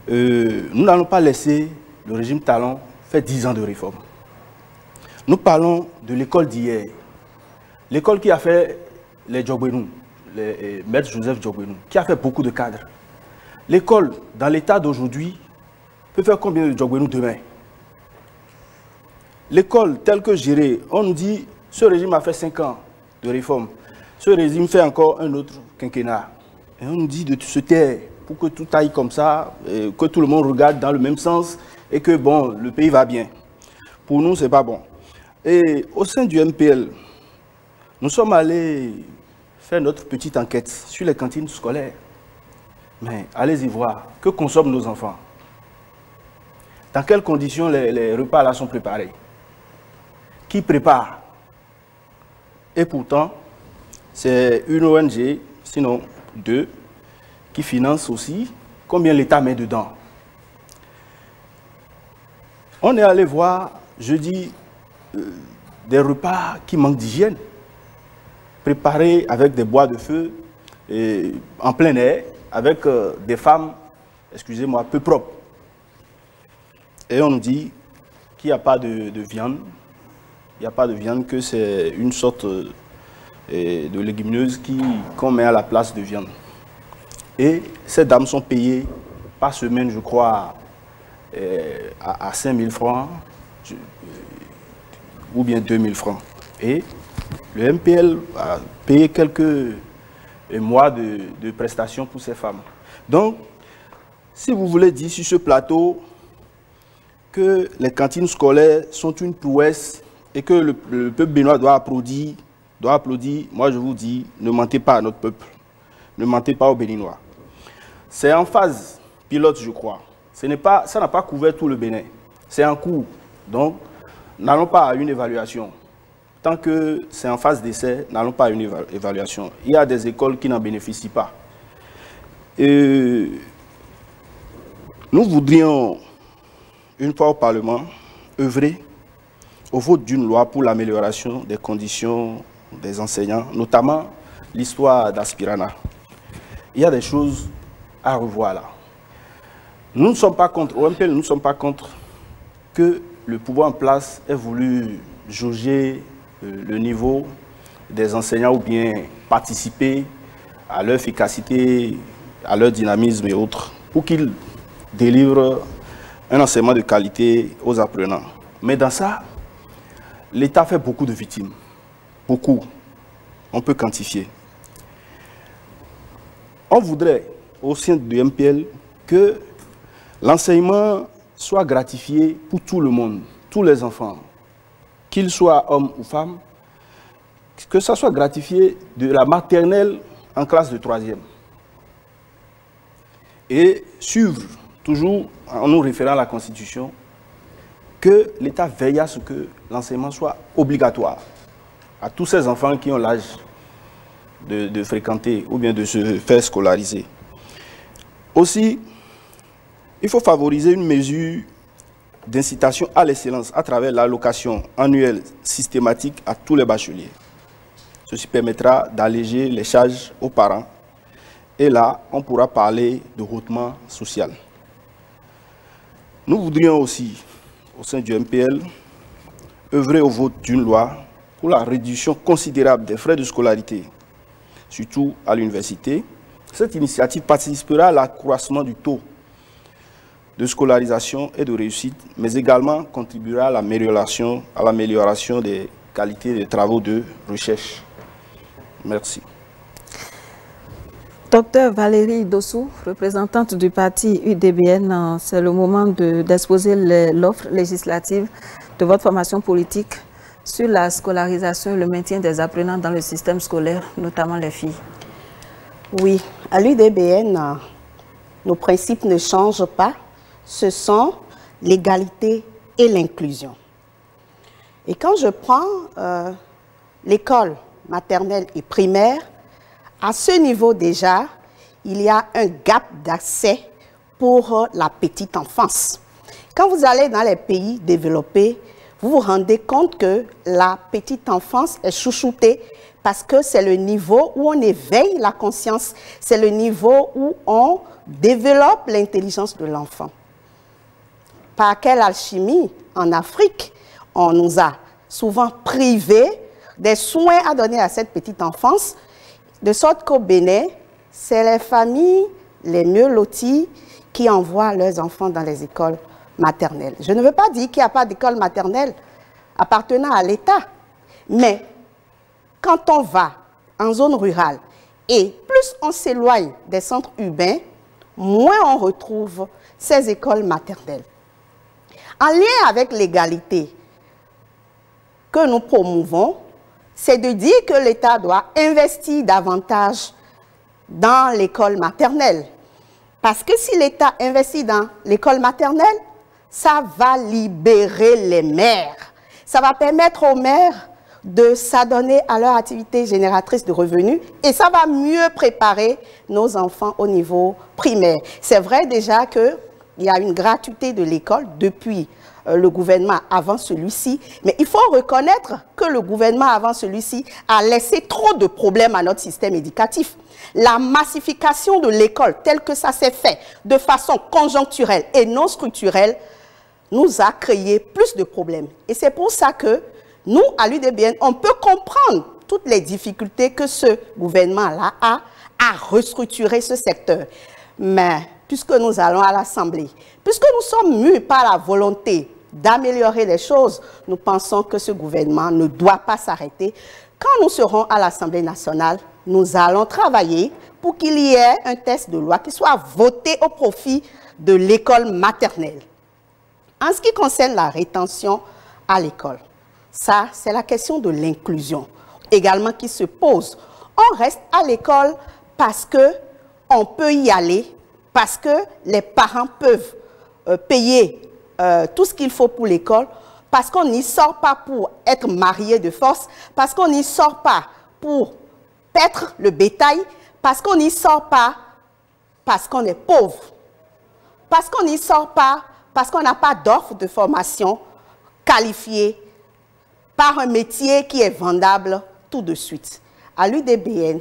Nous n'allons pas laisser le régime Talon faire 10 ans de réforme. Nous parlons de l'école d'hier. L'école qui a fait les Djogbenou, les maître Joseph Djogbenou, qui a fait beaucoup de cadres. L'école, dans l'état d'aujourd'hui, peut faire combien de Djogbenou demain? L'école telle que gérée, on nous dit, ce régime a fait 5 ans de réforme. Ce régime fait encore un autre quinquennat. Et on nous dit de se taire pour que tout aille comme ça, que tout le monde regarde dans le même sens et que bon, le pays va bien. Pour nous, ce n'est pas bon. Et au sein du MPL, nous sommes allés faire notre petite enquête sur les cantines scolaires. Mais allez-y voir, que consomment nos enfants? Dans quelles conditions les repas là sont préparés? Qui prépare? Et pourtant, c'est une ONG, sinon 2, qui finance aussi. Combien l'État met dedans? On est allé voir, jeudi, des repas qui manquent d'hygiène, préparés avec des bois de feu, et en plein air, avec des femmes, excusez-moi, peu propres. Et on nous dit qu'il n'y a pas de viande, il n'y a pas de viande, que c'est une sorte de légumineuse qu'on met à la place de viande. Et ces dames sont payées par semaine, je crois, à 5 000 francs ou bien 2 000 francs. Et le MPL a payé quelques mois de prestations pour ces femmes. Donc, si vous voulez dire sur ce plateau que les cantines scolaires sont une prouesse et que le peuple béninois doit applaudir, moi je vous dis, ne mentez pas à notre peuple, ne mentez pas aux Béninois. C'est en phase pilote, je crois. Ça n'a pas couvert tout le Bénin. C'est en cours. Donc, n'allons pas à une évaluation. Tant que c'est en phase d'essai, n'allons pas à une évaluation. Il y a des écoles qui n'en bénéficient pas. Et nous voudrions, une fois au Parlement, œuvrer au vote d'une loi pour l'amélioration des conditions des enseignants, notamment l'histoire d'Aspirana. Il y a des choses à revoir là. Nous ne sommes pas contre, au MPL, nous ne sommes pas contre que le pouvoir en place ait voulu jauger le niveau des enseignants ou bien participer à leur efficacité, à leur dynamisme et autres, pour qu'ils délivrent un enseignement de qualité aux apprenants. Mais dans ça, l'État fait beaucoup de victimes. Beaucoup. On peut quantifier. On voudrait, au sein du MPL, que l'enseignement soit gratifié pour tout le monde, tous les enfants, qu'ils soient hommes ou femmes, que ça soit gratifié de la maternelle en classe de 3e. Et suivre, toujours en nous référant à la Constitution, que l'État veille à ce que l'enseignement soit obligatoire à tous ces enfants qui ont l'âge de fréquenter ou bien de se faire scolariser. Aussi, il faut favoriser une mesure d'incitation à l'excellence à travers l'allocation annuelle systématique à tous les bacheliers. Ceci permettra d'alléger les charges aux parents. Et là, on pourra parler de hautement social. Nous voudrions aussi, au sein du MPL, œuvrer au vote d'une loi pour la réduction considérable des frais de scolarité, surtout à l'université. Cette initiative participera à l'accroissement du taux de scolarisation et de réussite, mais également contribuera à l'amélioration des qualités des travaux de recherche. Merci. Docteur Valérie Dossou, représentante du parti UDBN, c'est le moment d'exposer l'offre législative de votre formation politique sur la scolarisation et le maintien des apprenants dans le système scolaire, notamment les filles. Oui, à l'UDBN, nos principes ne changent pas. Ce sont l'égalité et l'inclusion. Et quand je prends l'école maternelle et primaire, à ce niveau déjà, il y a un gap d'accès pour la petite enfance. Quand vous allez dans les pays développés, vous vous rendez compte que la petite enfance est chouchoutée parce que c'est le niveau où on éveille la conscience, c'est le niveau où on développe l'intelligence de l'enfant. Par quelle alchimie, en Afrique, on nous a souvent privés des soins à donner à cette petite enfance, de sorte qu'au Bénin, c'est les familles les mieux loties qui envoient leurs enfants dans les écoles maternelles. Je ne veux pas dire qu'il n'y a pas d'école maternelle appartenant à l'État, mais quand on va en zone rurale et plus on s'éloigne des centres urbains, moins on retrouve ces écoles maternelles. En lien avec l'égalité que nous promouvons, c'est de dire que l'État doit investir davantage dans l'école maternelle. Parce que si l'État investit dans l'école maternelle, ça va libérer les mères. Ça va permettre aux mères de s'adonner à leur activité génératrice de revenus et ça va mieux préparer nos enfants au niveau primaire. C'est vrai déjà qu'il y a une gratuité de l'école depuis le gouvernement avant celui-ci, mais il faut reconnaître que le gouvernement avant celui-ci a laissé trop de problèmes à notre système éducatif. La massification de l'école telle que ça s'est fait de façon conjoncturelle et non structurelle nous a créé plus de problèmes. Et c'est pour ça que nous, à l'UDBN, on peut comprendre toutes les difficultés que ce gouvernement-là a à restructurer ce secteur. Mais puisque nous allons à l'Assemblée, puisque nous sommes mus par la volonté d'améliorer les choses, nous pensons que ce gouvernement ne doit pas s'arrêter. Quand nous serons à l'Assemblée nationale, nous allons travailler pour qu'il y ait un texte de loi qui soit voté au profit de l'école maternelle. En ce qui concerne la rétention à l'école, ça, c'est la question de l'inclusion également qui se pose. On reste à l'école parce qu'on peut y aller, parce que les parents peuvent payer tout ce qu'il faut pour l'école, parce qu'on n'y sort pas pour être marié de force, parce qu'on n'y sort pas pour paître le bétail, parce qu'on n'y sort pas parce qu'on est pauvre, parce qu'on n'y sort pas parce qu'on n'a pas d'offre de formation qualifiée par un métier qui est vendable tout de suite. À l'UDBN,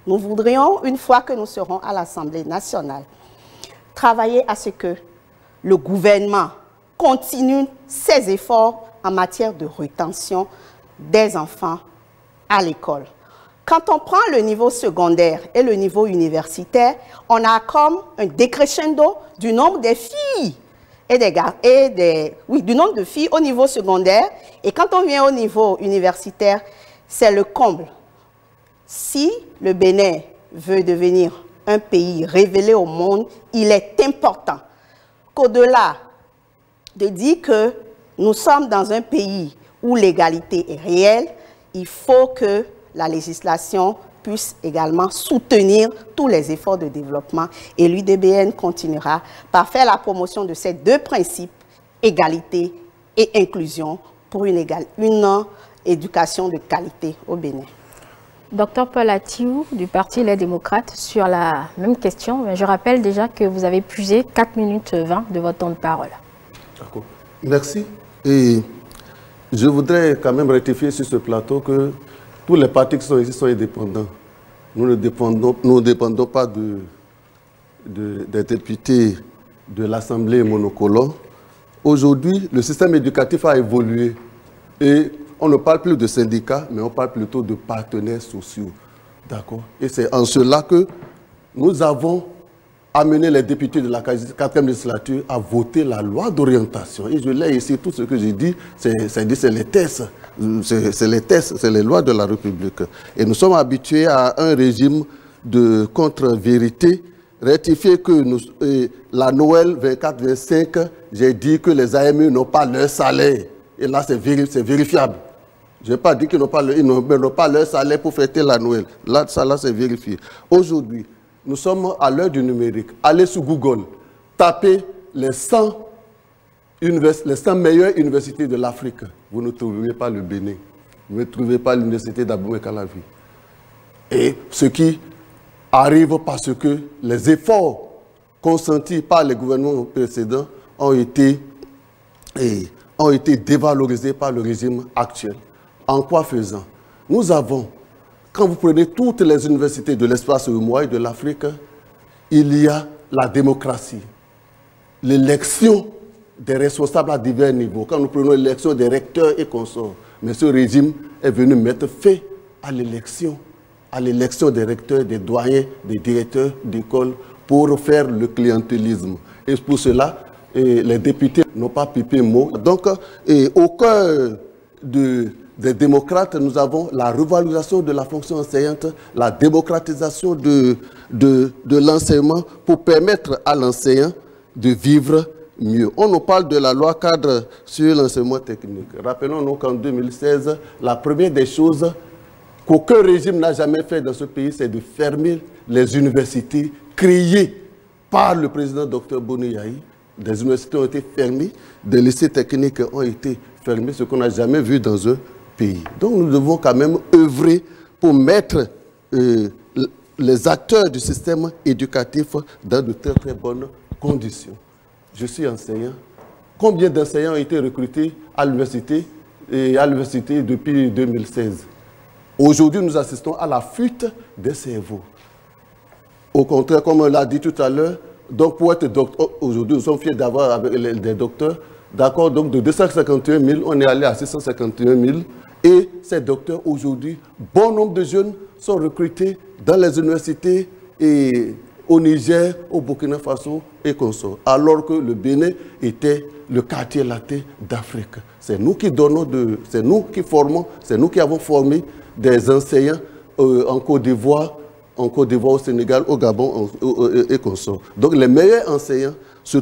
nous voudrions, une fois que nous serons à l'Assemblée nationale, travailler à ce que le gouvernement continue ses efforts en matière de rétention des enfants à l'école. Quand on prend le niveau secondaire et le niveau universitaire, on a comme un décrescendo du nombre des filles du nombre de filles au niveau secondaire. Et quand on vient au niveau universitaire, c'est le comble. Si le Bénin veut devenir un pays révélé au monde, il est important qu'au-delà de dire que nous sommes dans un pays où l'égalité est réelle, il faut que la législation puisse également soutenir tous les efforts de développement. Et l'UDBN continuera par faire la promotion de ces deux principes, égalité et inclusion, pour une éducation de qualité au Bénin. Docteur Paul Atiou du Parti Les Démocrates, sur la même question, je rappelle déjà que vous avez puisé 4 minutes 20 de votre temps de parole. D'accord. Merci. Et je voudrais quand même rectifier sur ce plateau que tous les partis qui sont ici sont indépendants. Nous ne dépendons pas des députés de l'Assemblée monocolore. Aujourd'hui, le système éducatif a évolué et on ne parle plus de syndicats, mais on parle plutôt de partenaires sociaux. D'accord? Et c'est en cela que nous avons amené les députés de la 4e législature à voter la loi d'orientation. Et je l'ai ici, tout ce que j'ai dit, c'est les tests. C'est les tests, c'est les lois de la République. Et nous sommes habitués à un régime de contre-vérité. Rectifier que la Noël 24-25, j'ai dit que les AME n'ont pas leur salaire. Et là, c'est vérifiable. Je n'ai pas dit qu'ils n'ont pas leur salaire pour fêter la Noël. Là, c'est vérifié. Aujourd'hui, nous sommes à l'heure du numérique. Allez sur Google, tapez les 100 meilleures universités de l'Afrique. Vous ne trouverez pas le Bénin. Vous ne trouverez pas l'université d'Abomey-Calavi. Et ce qui arrive parce que les efforts consentis par les gouvernements précédents ont été dévalorisés par le régime actuel. En quoi faisant? Nous avons, quand vous prenez toutes les universités de l'espace humois et de l'Afrique, il y a la démocratie, l'élection des responsables à divers niveaux. Quand nous prenons l'élection des recteurs et consorts, mais ce régime est venu mettre fin à l'élection des recteurs, des doyens, des directeurs d'école pour faire le clientélisme. Et pour cela, les députés n'ont pas pipé mot. Donc, au cœur des démocrates, nous avons la revalorisation de la fonction enseignante, la démocratisation de l'enseignement pour permettre à l'enseignant de vivre mieux. On nous parle de la loi cadre sur l'enseignement technique. Rappelons-nous qu'en 2016, la première des choses qu'aucun régime n'a jamais fait dans ce pays, c'est de fermer les universités créées par le président Dr Boni Yayi. Des universités ont été fermées, des lycées techniques ont été fermés, ce qu'on n'a jamais vu dans un pays. Donc nous devons quand même œuvrer pour mettre les acteurs du système éducatif dans de très très bonnes conditions. Je suis enseignant. Combien d'enseignants ont été recrutés à l'université depuis 2016? Aujourd'hui, nous assistons à la fuite des cerveaux. Au contraire, comme on l'a dit tout à l'heure, donc pour être docteur, aujourd'hui, nous sommes fiers d'avoir des docteurs. D'accord, donc de 251 000, on est allé à 651 000. Et ces docteurs, aujourd'hui, bon nombre de jeunes sont recrutés dans les universités et au Niger, au Burkina Faso et consorts. Alors que le Bénin était le quartier latin d'Afrique. C'est nous qui donnons, c'est nous qui formons, c'est nous qui avons formé des enseignants en Côte d'Ivoire, au Sénégal, au Gabon et consorts. Donc les meilleurs enseignants se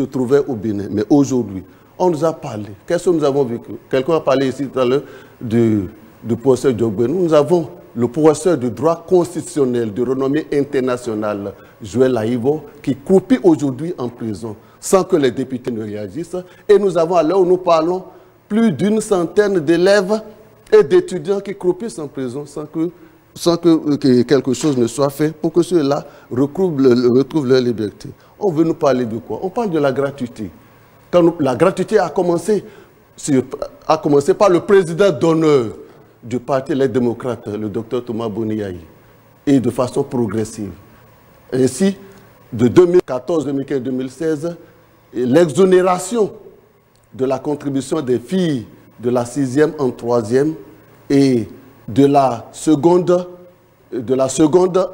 trouvaient au Bénin. Mais aujourd'hui, on nous a parlé. Qu'est-ce que nous avons vécu? Quelqu'un a parlé ici tout à l'heure du professeur Diogbe. Nous avons le professeur de droit constitutionnel de renommée internationale, Joël Aïvo, qui croupit aujourd'hui en prison sans que les députés ne réagissent. Et nous avons, à l'heure où nous parlons, plus d'une centaine d'élèves et d'étudiants qui croupissent en prison sans que quelque chose ne soit fait pour que ceux-là retrouvent leur liberté. On veut nous parler de quoi? On parle de la gratuité. La gratuité a commencé par le président d'honneur du Parti Les Démocrates, le docteur Thomas Boni Yayi, et de façon progressive. Ainsi, de 2014, 2015, 2016, l'exonération de la contribution des filles de la 6e en 3e et de la seconde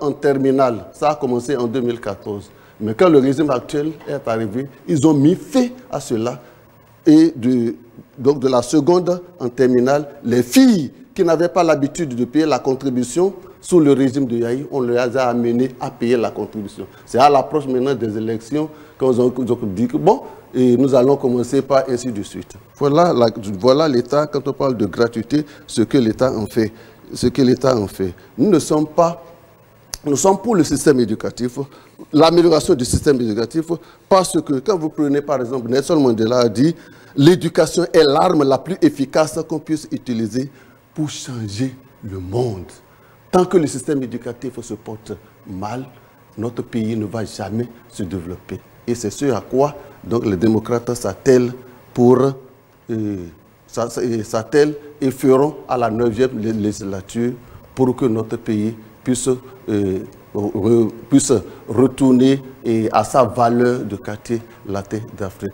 en terminale. Ça a commencé en 2014. Mais quand le régime actuel est arrivé, ils ont mis fin à cela. Et donc de la seconde en terminale, les filles qui n'avaient pas l'habitude de payer la contribution sous le régime de Yayi, on les a amenés à payer la contribution. C'est à l'approche maintenant des élections qu'on a dit que bon, et nous allons commencer par ainsi de suite. Voilà l'État, quand on parle de gratuité, ce que l'État en fait. Nous sommes pour le système éducatif, l'amélioration du système éducatif, parce que quand vous prenez par exemple, Nelson Mandela a dit, l'éducation est l'arme la plus efficace qu'on puisse utiliser pour changer le monde. Tant que le système éducatif se porte mal, notre pays ne va jamais se développer. Et c'est ce à quoi donc, les démocrates s'attellent et feront à la 9e législature pour que notre pays puisse retourner à sa valeur de quartier latin d'Afrique.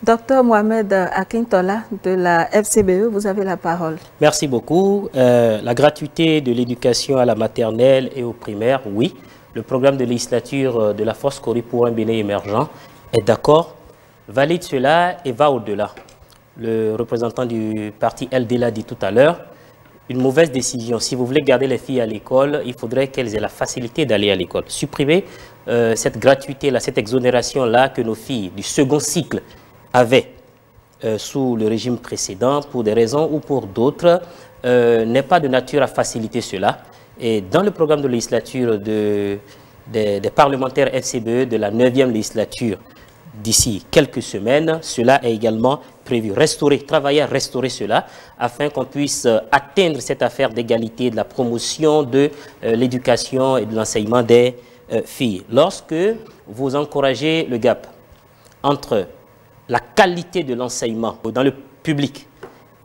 Docteur Mohamed Akintola de la FCBE, vous avez la parole. Merci beaucoup. La gratuité de l'éducation à la maternelle et au primaire, oui. le programme de législature de la Force Cori pour un Bénin émergent est d'accord, valide cela et va au-delà. Le représentant du parti LD l'a dit tout à l'heure, une mauvaise décision. Si vous voulez garder les filles à l'école, il faudrait qu'elles aient la facilité d'aller à l'école. Supprimer cette gratuité-là, cette exonération-là que nos filles du second cycle avaient sous le régime précédent, pour des raisons ou pour d'autres, n'est pas de nature à faciliter cela. Et dans le programme de législature des parlementaires FCBE de la 9e législature, d'ici quelques semaines, cela est également prévu. Travailler à restaurer cela afin qu'on puisse atteindre cette affaire d'égalité, de la promotion de l'éducation et de l'enseignement des filles. Lorsque vous encouragez le gap entre la qualité de l'enseignement dans le public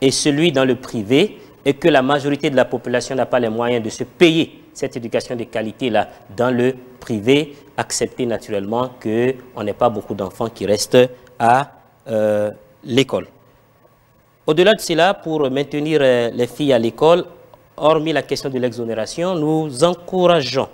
et celui dans le privé, et que la majorité de la population n'a pas les moyens de se payer cette éducation de qualité-là dans le privé, accepter naturellement qu'on n'ait pas beaucoup d'enfants qui restent à l'école. Au-delà de cela, pour maintenir les filles à l'école, hormis la question de l'exonération, nous encourageons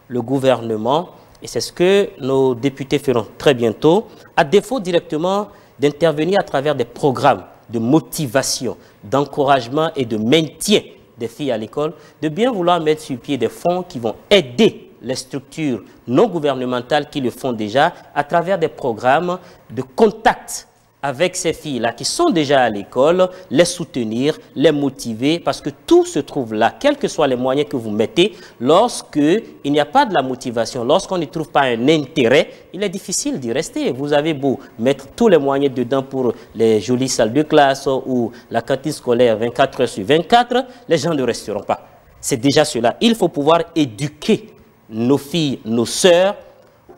le gouvernement, et c'est ce que nos députés feront très bientôt, à défaut directement d'intervenir à travers des programmes de motivation, d'encouragement et de maintien des filles à l'école, de bien vouloir mettre sur pied des fonds qui vont aider les structures non gouvernementales qui le font déjà à travers des programmes de contact avec ces filles-là qui sont déjà à l'école, les soutenir, les motiver, parce que tout se trouve là, quels que soient les moyens que vous mettez, lorsqu'il n'y a pas de la motivation, lorsqu'on ne trouve pas un intérêt, il est difficile d'y rester. Vous avez beau mettre tous les moyens dedans pour les jolies salles de classe ou la cantine scolaire 24 heures sur 24, les gens ne resteront pas. C'est déjà cela. Il faut pouvoir éduquer nos filles, nos sœurs,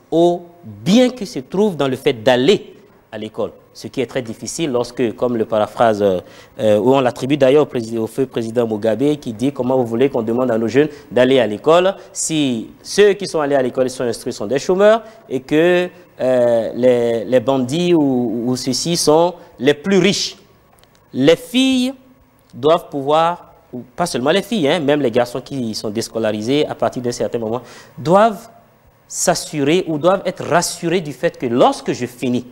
au bien qui se trouve dans le fait d'aller à l'école. Ce qui est très difficile lorsque, comme le paraphrase, où on l'attribue d'ailleurs au feu président Mugabe, qui dit comment vous voulez qu'on demande à nos jeunes d'aller à l'école si ceux qui sont allés à l'école et sont instruits sont des chômeurs et que les bandits ou ceux-ci sont les plus riches. Les filles doivent pouvoir, ou pas seulement les filles, hein, même les garçons qui sont déscolarisés à partir d'un certain moment, doivent s'assurer ou doivent être rassurés du fait que lorsque je finis,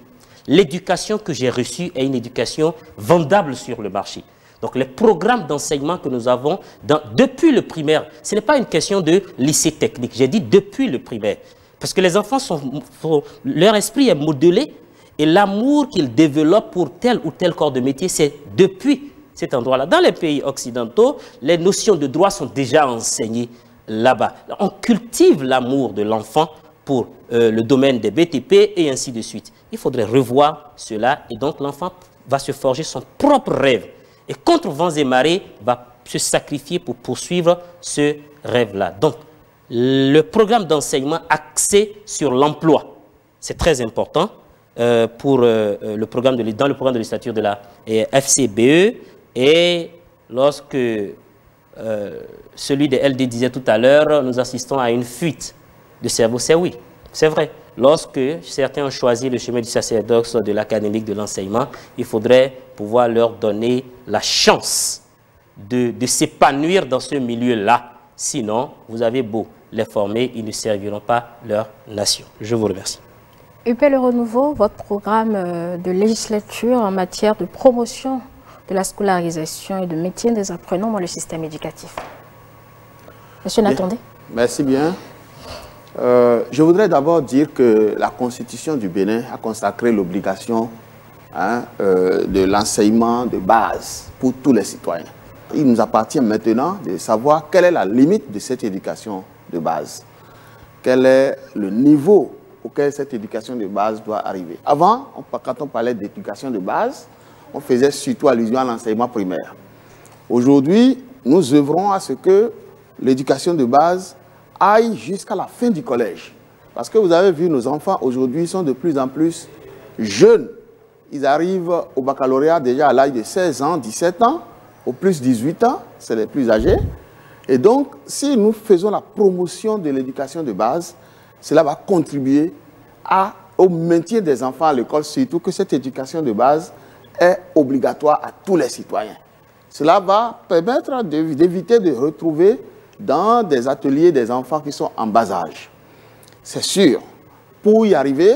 l'éducation que j'ai reçue est une éducation vendable sur le marché. Donc les programmes d'enseignement que nous avons depuis le primaire, ce n'est pas une question de lycée technique, j'ai dit depuis le primaire. Parce que les enfants, leur esprit est modelé et l'amour qu'ils développent pour tel ou tel corps de métier, c'est depuis cet endroit-là. Dans les pays occidentaux, les notions de droit sont déjà enseignées là-bas. On cultive l'amour de l'enfant pour le domaine des BTP et ainsi de suite. Il faudrait revoir cela et donc l'enfant va se forger son propre rêve. Et contre vents et marées, va se sacrifier pour poursuivre ce rêve-là. Donc, le programme d'enseignement axé sur l'emploi, c'est très important pour dans le programme de législature de la FCBE. Et lorsque celui de LD disait tout à l'heure, nous assistons à une fuite de cerveau, c'est oui, c'est vrai. Lorsque certains ont choisi le chemin du sacerdoce de l'académique de l'enseignement, il faudrait pouvoir leur donner la chance de s'épanouir dans ce milieu-là. Sinon, vous avez beau les former, ils ne serviront pas leur nation. Je vous remercie. UPL Renouveau, votre programme de législature en matière de promotion de la scolarisation et de maintien des apprenants dans le système éducatif. Monsieur Natondé. Merci bien. Je voudrais d'abord dire que la Constitution du Bénin a consacré l'obligation de l'enseignement de base pour tous les citoyens. Il nous appartient maintenant de savoir quelle est la limite de cette éducation de base. Quel est le niveau auquel cette éducation de base doit arriver. Avant, quand on parlait d'éducation de base, on faisait surtout allusion à l'enseignement primaire. Aujourd'hui, nous œuvrons à ce que l'éducation de base aille jusqu'à la fin du collège. Parce que vous avez vu, nos enfants aujourd'hui sont de plus en plus jeunes. Ils arrivent au baccalauréat déjà à l'âge de 16 ans, 17 ans, au plus 18 ans, c'est les plus âgés. Et donc, si nous faisons la promotion de l'éducation de base, cela va contribuer au maintien des enfants à l'école, surtout que cette éducation de base est obligatoire à tous les citoyens. Cela va permettre d'éviter de retrouver dans des ateliers des enfants qui sont en bas âge. c'est sûr. Pour y arriver,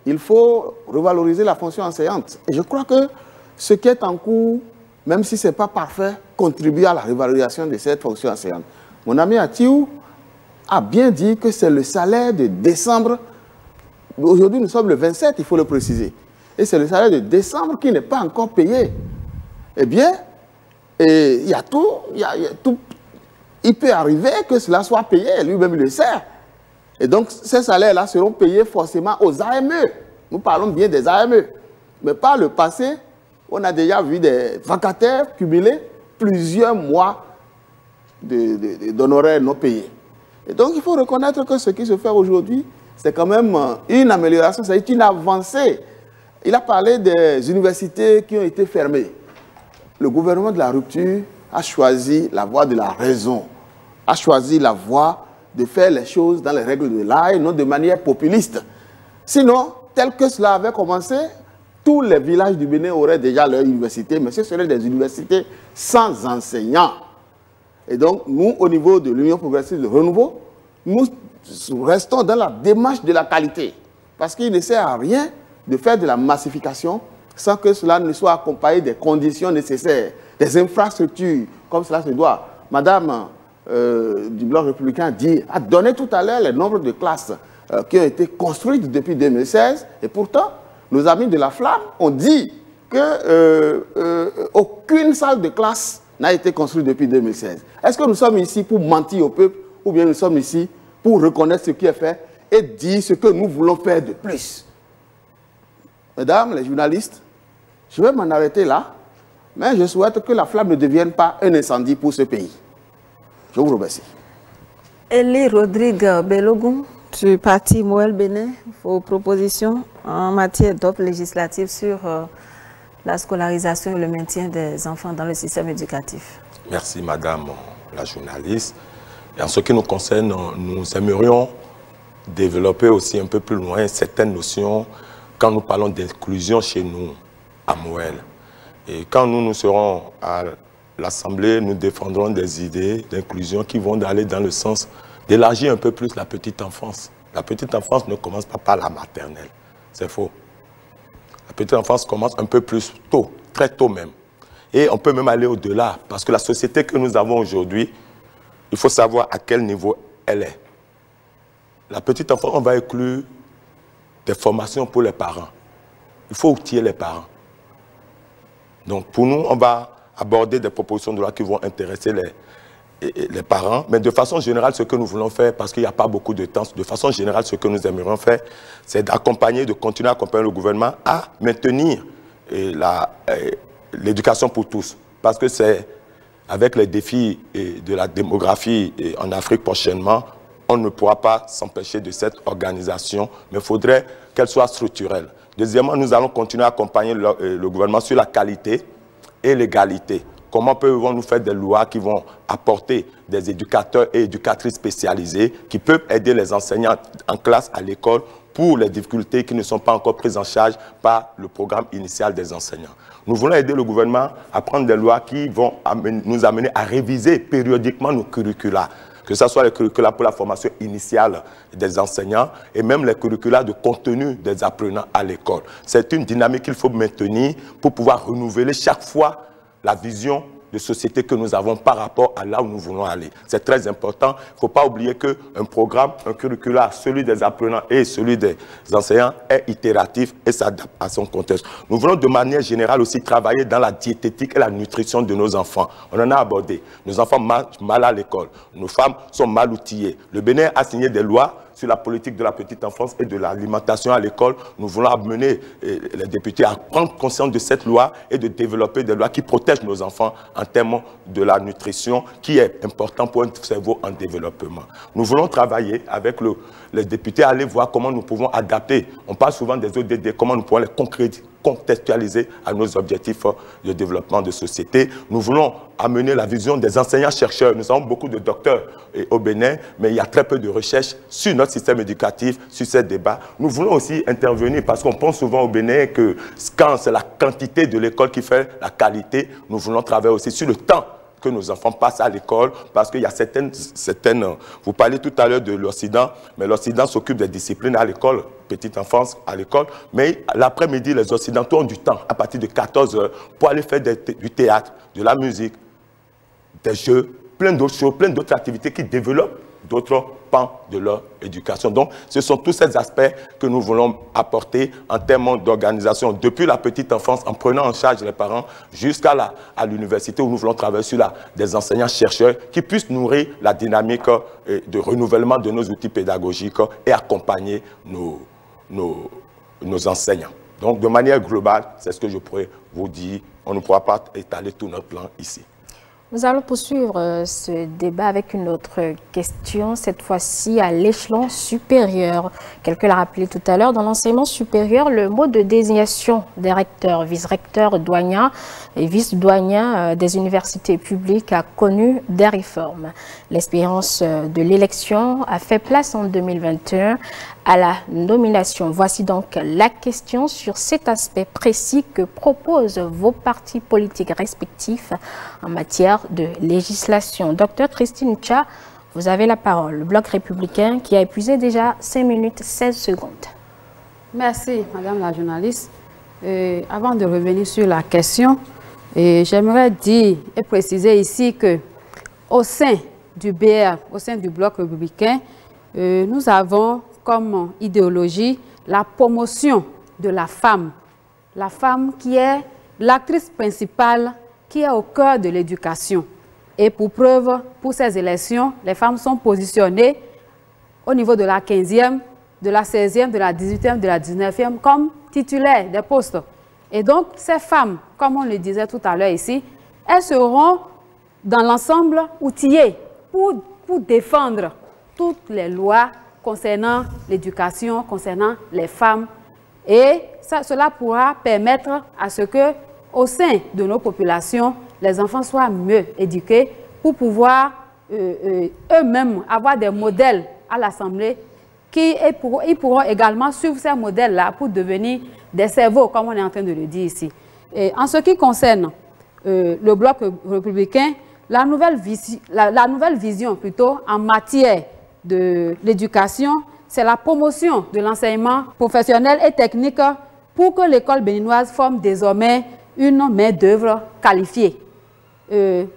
il faut revaloriser la fonction enseignante. Et je crois que ce qui est en cours, même si ce n'est pas parfait, contribue à la revalorisation de cette fonction enseignante. Mon ami Atiou a bien dit que c'est le salaire de décembre. Aujourd'hui, nous sommes le 27, il faut le préciser. Et c'est le salaire de décembre qui n'est pas encore payé. Eh bien, il y a tout. Il peut arriver que cela soit payé, lui-même le sait. Et donc, ces salaires-là seront payés forcément aux AME. Nous parlons bien des AME. Mais par le passé, on a déjà vu des vacataires cumuler plusieurs mois d'honoraires non payés. Et donc, il faut reconnaître que ce qui se fait aujourd'hui, c'est quand même une amélioration, c'est une avancée. Il a parlé des universités qui ont été fermées. Le gouvernement de la rupture a choisi la voie de la raison, a choisi la voie de faire les choses dans les règles de l'art et non de manière populiste. Sinon, tel que cela avait commencé, tous les villages du Bénin auraient déjà leur université, mais ce seraient des universités sans enseignants. Et donc, nous, au niveau de l'Union progressiste de renouveau, nous restons dans la démarche de la qualité. Parce qu'il ne sert à rien de faire de la massification sans que cela ne soit accompagné des conditions nécessaires, des infrastructures, comme cela se doit. Madame du Bloc républicain a donné tout à l'heure les nombres de classes qui ont été construites depuis 2016. Et pourtant, nos amis de la Flamme ont dit qu'aucune salle de classe n'a été construite depuis 2016. Est-ce que nous sommes ici pour mentir au peuple ou bien nous sommes ici pour reconnaître ce qui est fait et dire ce que nous voulons faire de plus? Mesdames les journalistes, je vais m'en arrêter là, mais je souhaite que la Flamme ne devienne pas un incendie pour ce pays. Je vous remercie. Elie Rodrigue Belogun, du parti Moël Bénin, vos propositions en matière d'offres législatives sur la scolarisation et le maintien des enfants dans le système éducatif. Merci Madame la journaliste. Et en ce qui nous concerne, nous aimerions développer aussi un peu plus loin certaines notions quand nous parlons d'inclusion chez nous à Moël. Et quand nous serons à l'Assemblée, nous défendrons des idées d'inclusion qui vont aller dans le sens d'élargir un peu plus la petite enfance. La petite enfance ne commence pas par la maternelle. C'est faux. La petite enfance commence un peu plus tôt, très tôt même. Et on peut même aller au-delà, parce que la société que nous avons aujourd'hui, il faut savoir à quel niveau elle est. La petite enfance, on va inclure des formations pour les parents. Il faut outiller les parents. Donc pour nous, on va aborder des propositions de loi qui vont intéresser les parents. Mais de façon générale, ce que nous voulons faire, parce qu'il n'y a pas beaucoup de temps, de façon générale, ce que nous aimerions faire, c'est d'accompagner, de continuer à accompagner le gouvernement à maintenir l'éducation pour tous. Parce que c'est avec les défis de la démographie en Afrique prochainement, on ne pourra pas s'empêcher de cette organisation, mais il faudrait qu'elle soit structurelle. Deuxièmement, nous allons continuer à accompagner le gouvernement sur la qualité et l'égalité. Comment pouvons-nous faire des lois qui vont apporter des éducateurs et éducatrices spécialisés qui peuvent aider les enseignants en classe à l'école pour les difficultés qui ne sont pas encore prises en charge par le programme initial des enseignants. Nous voulons aider le gouvernement à prendre des lois qui vont nous amener à réviser périodiquement nos curricula, que ce soit les curricula pour la formation initiale des enseignants et même les curricula de contenu des apprenants à l'école. C'est une dynamique qu'il faut maintenir pour pouvoir renouveler chaque fois la vision de société que nous avons par rapport à là où nous voulons aller. C'est très important. Il ne faut pas oublier qu'un programme, un curricula, celui des apprenants et celui des enseignants est itératif et s'adapte à son contexte. Nous voulons de manière générale aussi travailler dans la diététique et la nutrition de nos enfants. On en a abordé. Nos enfants mangent mal à l'école. Nos femmes sont mal outillées. Le Bénin a signé des lois sur la politique de la petite enfance et de l'alimentation à l'école. Nous voulons amener les députés à prendre conscience de cette loi et de développer des lois qui protègent nos enfants en termes de la nutrition, qui est important pour un cerveau en développement. Nous voulons travailler avec les députés, aller voir comment nous pouvons adapter. On parle souvent des ODD, comment nous pouvons les contextualiser à nos objectifs de développement de société. Nous voulons amener la vision des enseignants-chercheurs. Nous avons beaucoup de docteurs au Bénin, mais il y a très peu de recherches sur notre système éducatif, sur ces débats. Nous voulons aussi intervenir parce qu'on pense souvent au Bénin que quand c'est la quantité de l'école qui fait la qualité, nous voulons travailler aussi sur le temps que nos enfants passent à l'école, parce qu'il y a certaines... Vous parlez tout à l'heure de l'Occident, mais l'Occident s'occupe des disciplines à l'école, petite enfance à l'école, mais l'après-midi, les Occidentaux ont du temps, à partir de 14 h, pour aller faire du théâtre, de la musique, des jeux, plein d'autres choses, plein d'autres activités qui développent d'autres pans de leur éducation. Donc, ce sont tous ces aspects que nous voulons apporter en termes d'organisation, depuis la petite enfance, en prenant en charge les parents, jusqu'à l'université, où nous voulons travailler sur des enseignants-chercheurs qui puissent nourrir la dynamique de renouvellement de nos outils pédagogiques et accompagner nos enseignants. Donc, de manière globale, c'est ce que je pourrais vous dire. On ne pourra pas étaler tout notre plan ici. Nous allons poursuivre ce débat avec une autre question, cette fois-ci à l'échelon supérieur. Quelqu'un l'a rappelé tout à l'heure, dans l'enseignement supérieur, le mode de désignation des recteurs, vice-recteurs, doyens et vice-doyens des universités publiques a connu des réformes. L'expérience de l'élection a fait place en 2021 à la nomination. Voici donc la question sur cet aspect précis que proposent vos partis politiques respectifs en matière de législation. Docteur Christine Tcha, vous avez la parole. Le Bloc républicain qui a épuisé déjà 5 minutes 16 secondes. Merci, Madame la journaliste. Avant de revenir sur la question, j'aimerais dire et préciser ici que au sein du BR, au sein du Bloc républicain, nous avons comme idéologie la promotion de la femme qui est l'actrice principale, qui est au cœur de l'éducation. Et pour preuve, pour ces élections, les femmes sont positionnées au niveau de la 15e, de la 16e, de la 18e, de la 19e comme titulaires des postes. Et donc, ces femmes, comme on le disait tout à l'heure ici, elles seront dans l'ensemble outillées pour défendre toutes les lois concernant l'éducation, concernant les femmes. Et cela pourra permettre à ce que, au sein de nos populations, les enfants soient mieux éduqués pour pouvoir eux-mêmes avoir des modèles à l'Assemblée ils pourront également suivre ces modèles-là pour devenir des cerveaux, comme on est en train de le dire ici. Et en ce qui concerne le Bloc républicain, la nouvelle vision plutôt en matière de l'éducation, c'est la promotion de l'enseignement professionnel et technique pour que l'école béninoise forme désormais une main-d'œuvre qualifiée.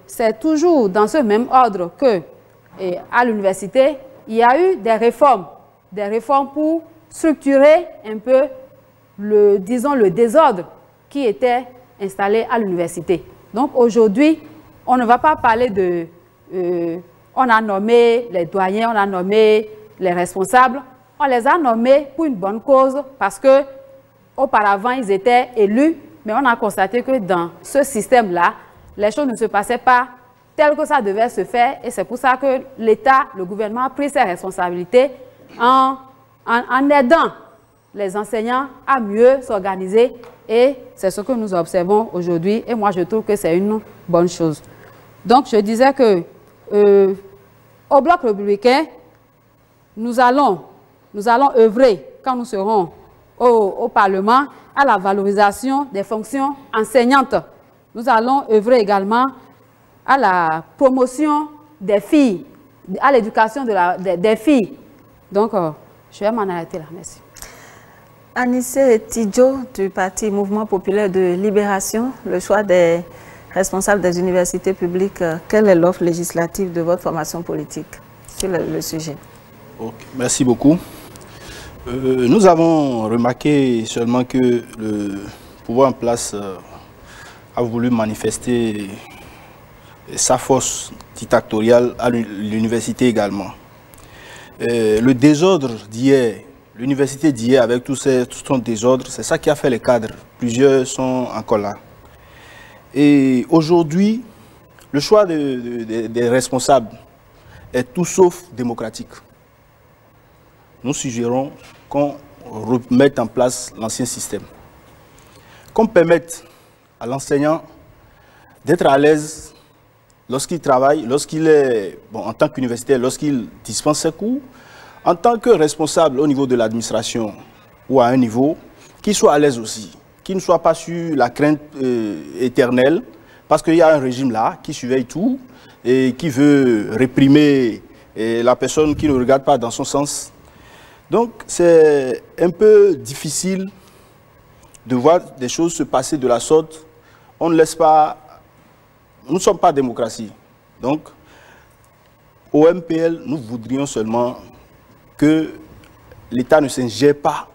C'est toujours dans ce même ordre que, à l'université, il y a eu des réformes pour structurer un peu le désordre qui était installé à l'université. Donc aujourd'hui, on ne va pas parler de... on a nommé les doyens, on a nommé les responsables. On les a nommés pour une bonne cause parce que auparavant ils étaient élus, mais on a constaté que dans ce système-là, les choses ne se passaient pas tel que ça devait se faire. Et c'est pour ça que l'État, le gouvernement a pris ses responsabilités en aidant les enseignants à mieux s'organiser. Et c'est ce que nous observons aujourd'hui. Et moi, je trouve que c'est une bonne chose. Donc, je disais que au Bloc républicain, nous allons œuvrer, quand nous serons au Parlement, à la valorisation des fonctions enseignantes. Nous allons œuvrer également à la promotion des filles, à l'éducation des filles. Donc, je vais m'en arrêter là. Merci. Anissé Tidjo du Parti Mouvement Populaire de Libération, le choix des responsables des universités publiques, quelle est l'offre législative de votre formation politique sur le sujet? Okay. Merci beaucoup. Nous avons remarqué seulement que le pouvoir en place a voulu manifester sa force dictatoriale à l'université également. Le désordre d'hier, l'université d'hier avec tout son désordre, c'est ça qui a fait les cadres. Plusieurs sont encore là. Et aujourd'hui, le choix des responsables est tout sauf démocratique. Nous suggérons qu'on remette en place l'ancien système. Qu'on permette à l'enseignant d'être à l'aise lorsqu'il travaille, lorsqu'il est, en tant qu'universitaire, lorsqu'il dispense ses cours, en tant que responsable au niveau de l'administration ou à un niveau, qu'il soit à l'aise aussi, qu'il ne soit pas sur la crainte éternelle parce qu'il y a un régime là qui surveille tout et qui veut réprimer la personne qui ne regarde pas dans son sens. Donc c'est un peu difficile de voir des choses se passer de la sorte. On ne laisse pas... Nous ne sommes pas démocratie. Donc, au MPL, nous voudrions seulement que l'État ne s'ingère pas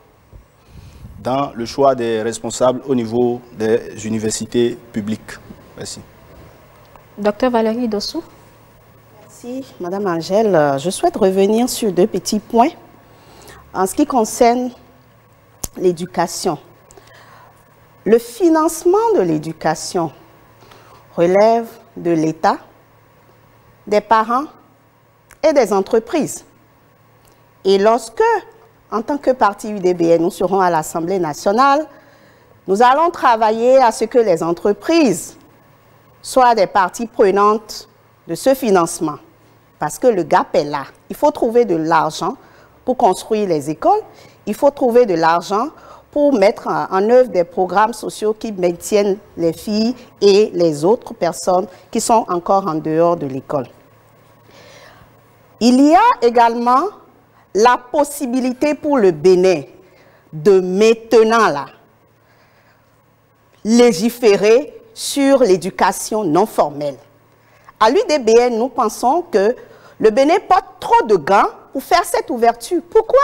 dans le choix des responsables au niveau des universités publiques. Merci. Docteur Valérie Dossou. Merci, Madame Angèle. Je souhaite revenir sur 2 petits points. En ce qui concerne l'éducation, le financement de l'éducation relève de l'État, des parents et des entreprises. Et lorsque, en tant que parti UDBN, nous serons à l'Assemblée nationale, nous allons travailler à ce que les entreprises soient des parties prenantes de ce financement. Parce que le gap est là. Il faut trouver de l'argent pour construire les écoles. Il faut trouver de l'argent pour mettre en œuvre des programmes sociaux qui maintiennent les filles et les autres personnes qui sont encore en dehors de l'école. Il y a également la possibilité pour le Bénin de maintenant là, légiférer sur l'éducation non formelle. À l'UDBN, nous pensons que le Bénin porte trop de gants pour faire cette ouverture. Pourquoi?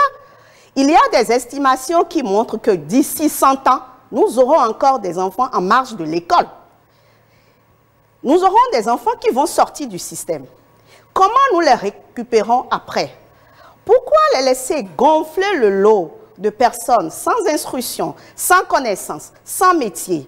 Il y a des estimations qui montrent que d'ici 100 ans, nous aurons encore des enfants en marge de l'école. Nous aurons des enfants qui vont sortir du système. Comment nous les récupérons après? Pourquoi les laisser gonfler le lot de personnes sans instruction, sans connaissance, sans métier?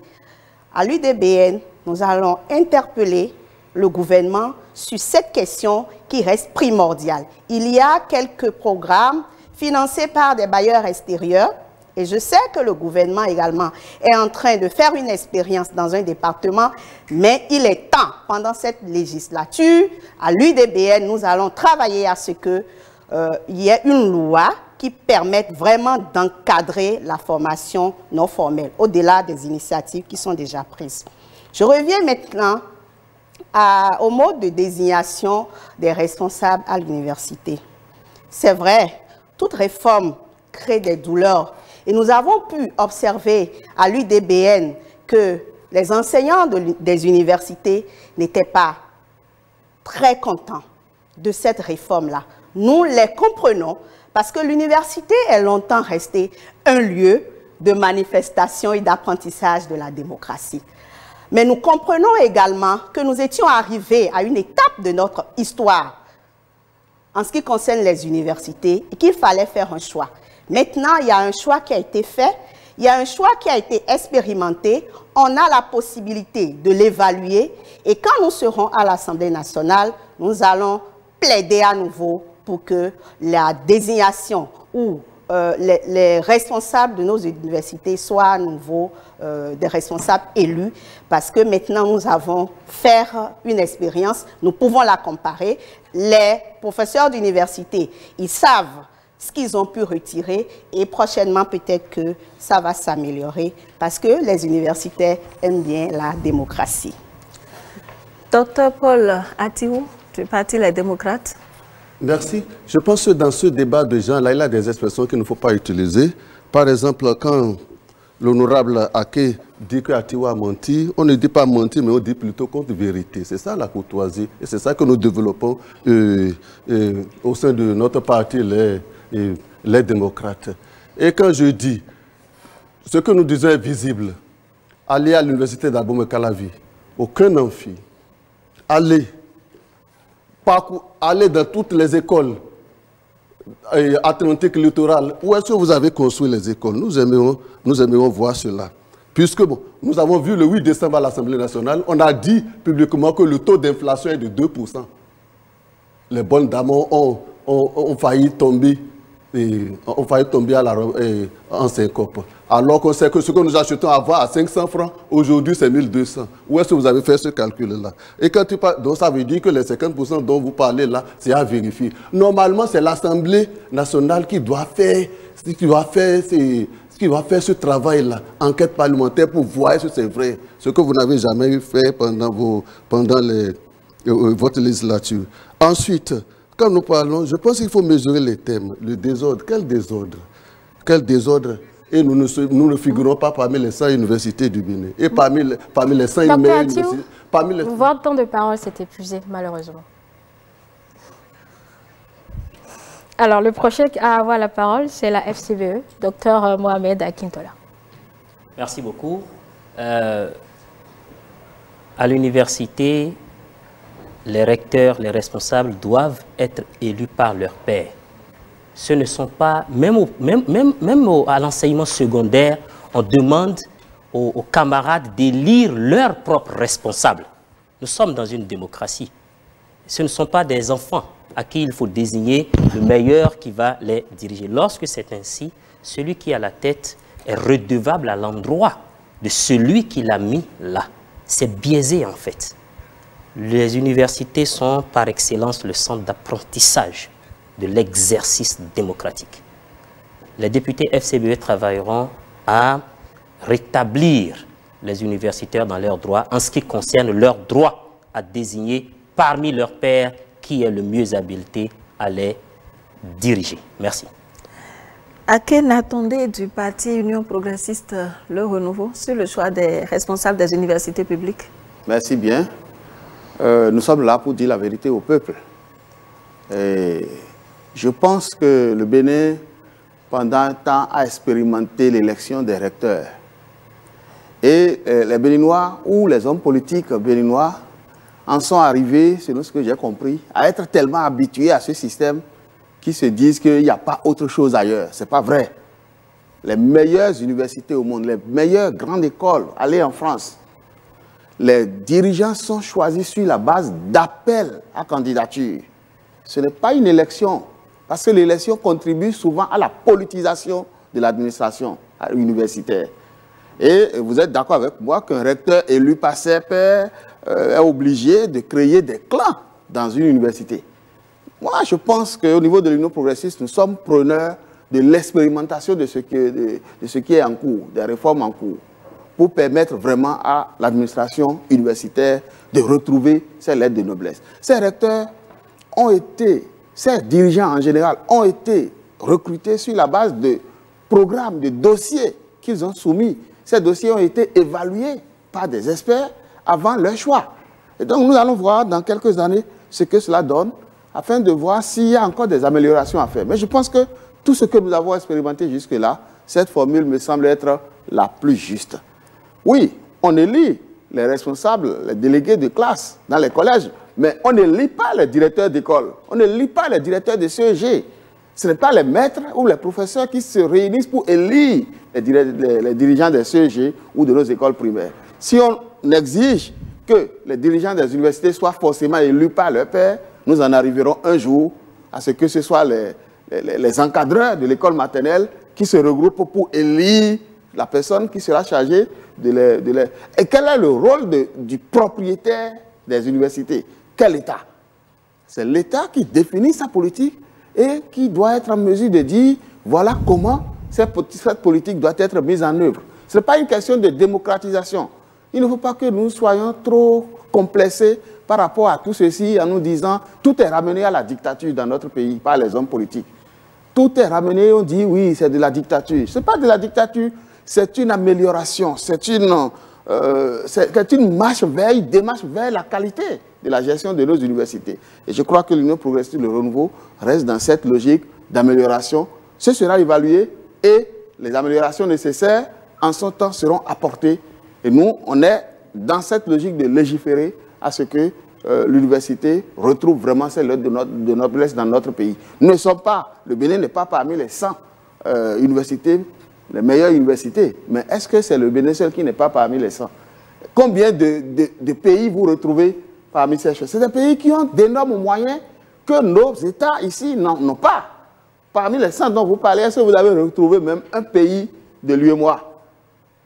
À l'UDBN, nous allons interpeller le gouvernement sur cette question qui reste primordiale. Il y a quelques programmes financés par des bailleurs extérieurs et je sais que le gouvernement également est en train de faire une expérience dans un département, mais il est temps, pendant cette législature, à l'UDBN, nous allons travailler à ce qu'il y ait une loi qui permette vraiment d'encadrer la formation non formelle, au-delà des initiatives qui sont déjà prises. Je reviens maintenant au mode de désignation des responsables à l'université. C'est vrai, toute réforme crée des douleurs. Et nous avons pu observer à l'UDBN que les enseignants des universités n'étaient pas très contents de cette réforme-là. Nous les comprenons parce que l'université est longtemps restée un lieu de manifestation et d'apprentissage de la démocratie. Mais nous comprenons également que nous étions arrivés à une étape de notre histoire en ce qui concerne les universités et qu'il fallait faire un choix. Maintenant, il y a un choix qui a été fait, il y a un choix qui a été expérimenté, on a la possibilité de l'évaluer et quand nous serons à l'Assemblée nationale, nous allons plaider à nouveau pour que la désignation ou les responsables de nos universités soient à nouveau des responsables élus parce que maintenant nous avons fait une expérience, nous pouvons la comparer. Les professeurs d'université, ils savent ce qu'ils ont pu retirer et prochainement peut-être que ça va s'améliorer parce que les universitaires aiment bien la démocratie. Docteur Paul Atiou, du Parti Les Démocrates. Merci. Je pense que dans ce débat de gens, là, il y a des expressions qu'il ne faut pas utiliser. Par exemple, quand l'honorable Ake dit que Atiou a menti, on ne dit pas menti, mais on dit plutôt contre vérité. C'est ça la courtoisie. Et c'est ça que nous développons au sein de notre parti, les démocrates. Et quand je dis ce que nous disons est visible, aller à l'université d'Abomey-Calavi, aucun amphi, aller dans toutes les écoles atlantiques littorales. Où est-ce que vous avez construit les écoles? Nous aimerions voir cela. Puisque bon, nous avons vu le 8 décembre à l'Assemblée nationale, on a dit publiquement que le taux d'inflation est de 2%. Les bonnes dames ont failli tomber. En syncope. Alors qu'on sait que ce que nous achetons avant à 500 francs, aujourd'hui c'est 1200. Où est-ce que vous avez fait ce calcul-là? Et quand tu parles, donc ça veut dire que les 50% dont vous parlez là, c'est à vérifier. Normalement, c'est l'Assemblée nationale qui doit faire qui va faire ce travail-là, enquête parlementaire, pour voir si c'est vrai, ce que vous n'avez jamais fait pendant votre législature. Ensuite, quand nous parlons, je pense qu'il faut mesurer les thèmes. Le désordre, quel désordre? Quel désordre? Et nous ne figurons pas parmi les 100 universités du Bénin. Et parmi les 100 universités... Votre temps de parole s'est épuisé, malheureusement. Alors, le prochain à avoir la parole, c'est la FCBE, Dr Mohamed Akintola. Merci beaucoup. À l'université, les recteurs, les responsables doivent être élus par leurs pairs. Ce ne sont pas, même à l'enseignement secondaire, on demande aux camarades d'élire leurs propres responsables. Nous sommes dans une démocratie. Ce ne sont pas des enfants à qui il faut désigner le meilleur qui va les diriger. Lorsque c'est ainsi, celui qui a la tête est redevable à l'endroit de celui qui l'a mis là. C'est biaisé en fait. Les universités sont par excellence le centre d'apprentissage de l'exercice démocratique. Les députés FCBE travailleront à rétablir les universitaires dans leurs droits en ce qui concerne leur droit à désigner parmi leurs pairs qui est le mieux habilité à les diriger. Merci. À quel attendez du parti Union progressiste Le Renouveau sur le choix des responsables des universités publiques? Merci bien. Nous sommes là pour dire la vérité au peuple. Et je pense que le Bénin, pendant un temps, a expérimenté l'élection des recteurs. Et les Béninois ou les hommes politiques béninois en sont arrivés, selon ce que j'ai compris, à être tellement habitués à ce système qu'ils se disent qu'il n'y a pas autre chose ailleurs. Ce n'est pas vrai. Les meilleures universités au monde, les meilleures grandes écoles, allez en France, les dirigeants sont choisis sur la base d'appels à candidature. Ce n'est pas une élection, parce que l'élection contribue souvent à la politisation de l'administration universitaire. Et vous êtes d'accord avec moi qu'un recteur élu par ses pairs est obligé de créer des clans dans une université. Moi, je pense qu'au niveau de l'Union progressiste, nous sommes preneurs de l'expérimentation de ce qui est en cours, des réformes en cours, pour permettre vraiment à l'administration universitaire de retrouver ses lettres de noblesse. Ces recteurs ont été, ces dirigeants en général, ont été recrutés sur la base de programmes, de dossiers qu'ils ont soumis. Ces dossiers ont été évalués par des experts avant leur choix. Et donc nous allons voir dans quelques années ce que cela donne, afin de voir s'il y a encore des améliorations à faire. Mais je pense que tout ce que nous avons expérimenté jusque-là, cette formule me semble être la plus juste. Oui, on élit les responsables, les délégués de classe dans les collèges, mais on n'élit pas les directeurs d'école, on n'élit pas les directeurs de CEG. Ce n'est pas les maîtres ou les professeurs qui se réunissent pour élire les dirigeants des CEG ou de nos écoles primaires. Si on exige que les dirigeants des universités soient forcément élus par leur pairs, nous en arriverons un jour à ce que ce soit les encadreurs de l'école maternelle qui se regroupent pour élire la personne qui sera chargée de les... Et quel est le rôle du propriétaire des universités? Quel État? C'est l'État qui définit sa politique et qui doit être en mesure de dire voilà comment cette politique doit être mise en œuvre. Ce n'est pas une question de démocratisation. Il ne faut pas que nous soyons trop complexés par rapport à tout ceci en nous disant tout est ramené à la dictature dans notre pays par les hommes politiques. Tout est ramené, on dit oui, c'est de la dictature. Ce n'est pas de la dictature, c'est une amélioration, c'est une démarche vers la qualité de la gestion de nos universités. Et je crois que l'Union progressiste, le renouveau, reste dans cette logique d'amélioration. Ce sera évalué et les améliorations nécessaires en son temps seront apportées. Et nous, on est dans cette logique de légiférer à ce que l'université retrouve vraiment ses lettres de noblesse dans notre pays. Nous ne sommes pas, le Bénin n'est pas parmi les 100 universités, les meilleures universités, mais est-ce que c'est le Bénin seul qui n'est pas parmi les 100? Combien de pays vous retrouvez parmi ces choses? C'est des pays qui ont d'énormes moyens que nos États ici n'ont pas. Parmi les 100 dont vous parlez, est-ce que vous avez retrouvé même un pays de l'UEMOA?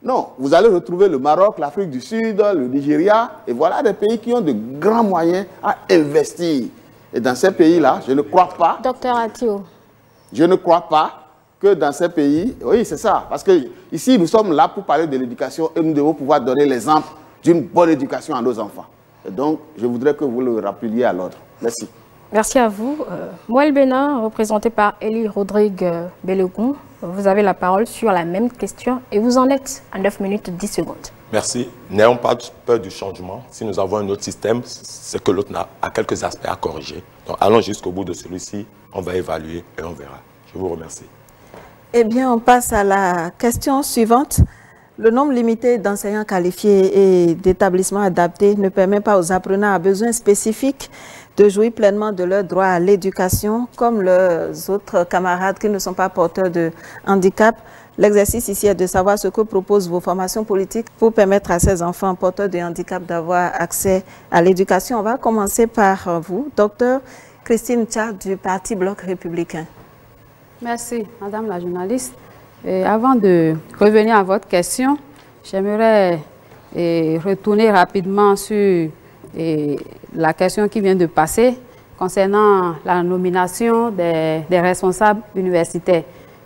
Non, vous allez retrouver le Maroc, l'Afrique du Sud, le Nigeria, et voilà des pays qui ont de grands moyens à investir. Et dans ces pays-là, je ne crois pas... Docteur Atio. Je ne crois pas que dans ces pays, oui, c'est ça. Parce que ici, nous sommes là pour parler de l'éducation et nous devons pouvoir donner l'exemple d'une bonne éducation à nos enfants. Et donc, je voudrais que vous le rappeliez à l'ordre. Merci. Merci à vous. Moël Bénin, représenté par Elie Rodrigue Bellegon, vous avez la parole sur la même question et vous en êtes à 9 minutes 10 secondes. Merci. N'ayons pas peur du changement. Si nous avons un autre système, c'est que l'autre a quelques aspects à corriger. Donc, allons jusqu'au bout de celui-ci. On va évaluer et on verra. Je vous remercie. Eh bien, on passe à la question suivante. Le nombre limité d'enseignants qualifiés et d'établissements adaptés ne permet pas aux apprenants à besoins spécifiques de jouir pleinement de leur droit à l'éducation, comme les autres camarades qui ne sont pas porteurs de handicap. L'exercice ici est de savoir ce que proposent vos formations politiques pour permettre à ces enfants porteurs de handicap d'avoir accès à l'éducation. On va commencer par vous, docteur Christine Tchar du Parti Bloc républicain. Merci, madame la journaliste. Et avant de revenir à votre question, j'aimerais retourner rapidement sur la question qui vient de passer concernant la nomination des responsables universitaires.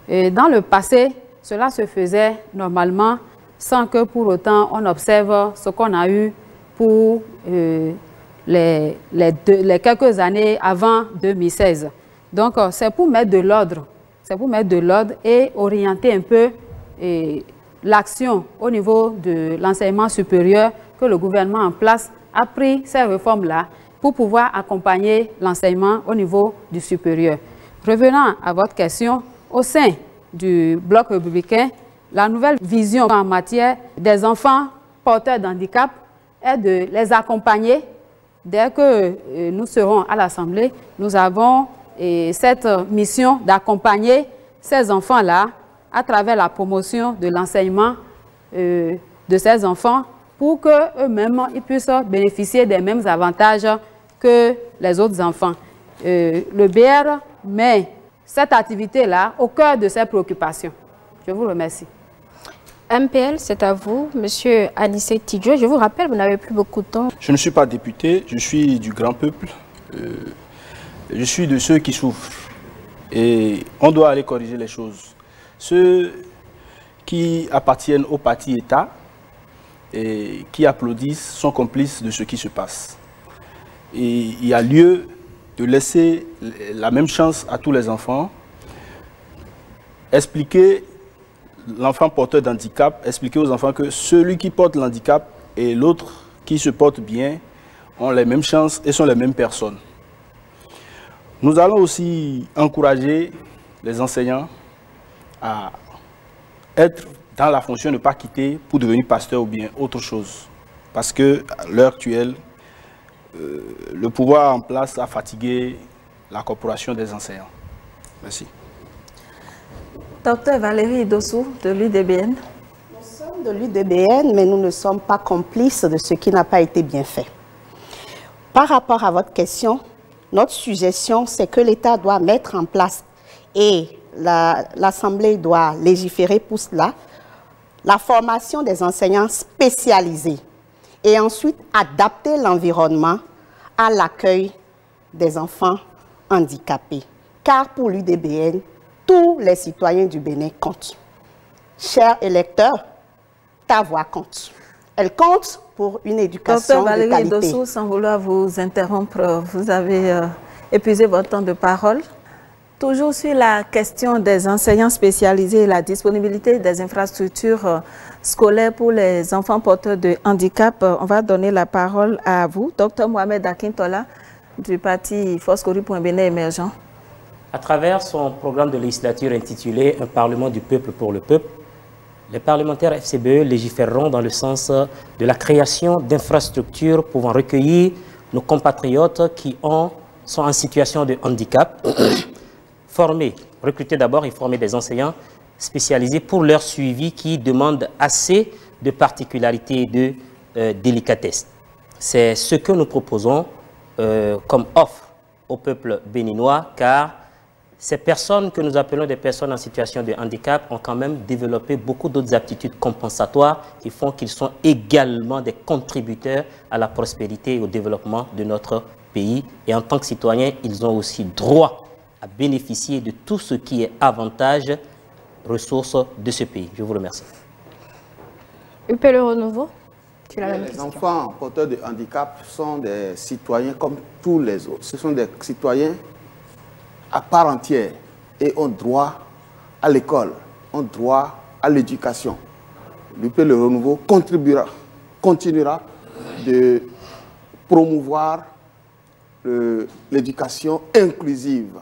Dans le passé, cela se faisait normalement sans que pour autant on observe ce qu'on a eu pour les quelques années avant 2016. Donc, c'est pour mettre de l'ordre. C'est pour mettre de l'ordre et orienter un peu l'action au niveau de l'enseignement supérieur que le gouvernement en place a pris ces réformes-là pour pouvoir accompagner l'enseignement au niveau du supérieur. Revenant à votre question, au sein du Bloc républicain, la nouvelle vision en matière des enfants porteurs d'handicap est de les accompagner. Dès que nous serons à l'Assemblée, nous avons cette mission d'accompagner ces enfants-là à travers la promotion de l'enseignement de ces enfants pour qu'eux-mêmes ils puissent bénéficier des mêmes avantages que les autres enfants. Le BR met cette activité-là au cœur de ses préoccupations. Je vous remercie. MPL, c'est à vous, Monsieur Anissé Tidjo. Je vous rappelle, vous n'avez plus beaucoup de temps. Je ne suis pas député, je suis du grand peuple. Je suis de ceux qui souffrent. Et on doit aller corriger les choses. Ceux qui appartiennent au parti État et qui applaudissent sont complices de ce qui se passe. Et il y a lieu de laisser la même chance à tous les enfants, expliquer l'enfant porteur d'handicap, expliquer aux enfants que celui qui porte l'handicap et l'autre qui se porte bien ont les mêmes chances et sont les mêmes personnes. Nous allons aussi encourager les enseignants à être dans la fonction de ne pas quitter pour devenir pasteur ou bien autre chose. Parce qu'à l'heure actuelle, le pouvoir en place a fatigué la corporation des enseignants. Merci. Docteur Valérie Dossou de l'UDBN. Nous sommes de l'UDBN, mais nous ne sommes pas complices de ce qui n'a pas été bien fait. Par rapport à votre question, notre suggestion, c'est que l'État doit mettre en place et l'Assemblée doit légiférer pour cela, la formation des enseignants spécialisés et ensuite adapter l'environnement à l'accueil des enfants handicapés. Car pour l'UDBN, tous les citoyens du Bénin comptent. Chers électeurs, ta voix compte. Elle compte pour une éducation de qualité. Docteur Valérie Dossou, sans vouloir vous interrompre, vous avez épuisé votre temps de parole. Toujours sur la question des enseignants spécialisés et la disponibilité des infrastructures scolaires pour les enfants porteurs de handicap, on va donner la parole à vous, Dr Mohamed Akintola, du parti Force Corée pour un Bénin émergent. À travers son programme de législature intitulé « Un Parlement du peuple pour le peuple », les parlementaires FCBE légiféreront dans le sens de la création d'infrastructures pouvant recueillir nos compatriotes qui sont en situation de handicap, recruter d'abord et former des enseignants spécialisés pour leur suivi qui demandent assez de particularités et de délicatesse. C'est ce que nous proposons comme offre au peuple béninois, car ces personnes que nous appelons des personnes en situation de handicap ont quand même développé beaucoup d'autres aptitudes compensatoires qui font qu'ils sont également des contributeurs à la prospérité et au développement de notre pays. Et en tant que citoyens, ils ont aussi droit à bénéficier de tout ce qui est avantage ressources de ce pays. Je vous remercie. UP Le Renouveau, les enfants porteurs de handicap sont des citoyens comme tous les autres. Ce sont des citoyens à part entière et ont droit à l'école, ont droit à l'éducation. L'UP Le Renouveau continuera de promouvoir l'éducation inclusive.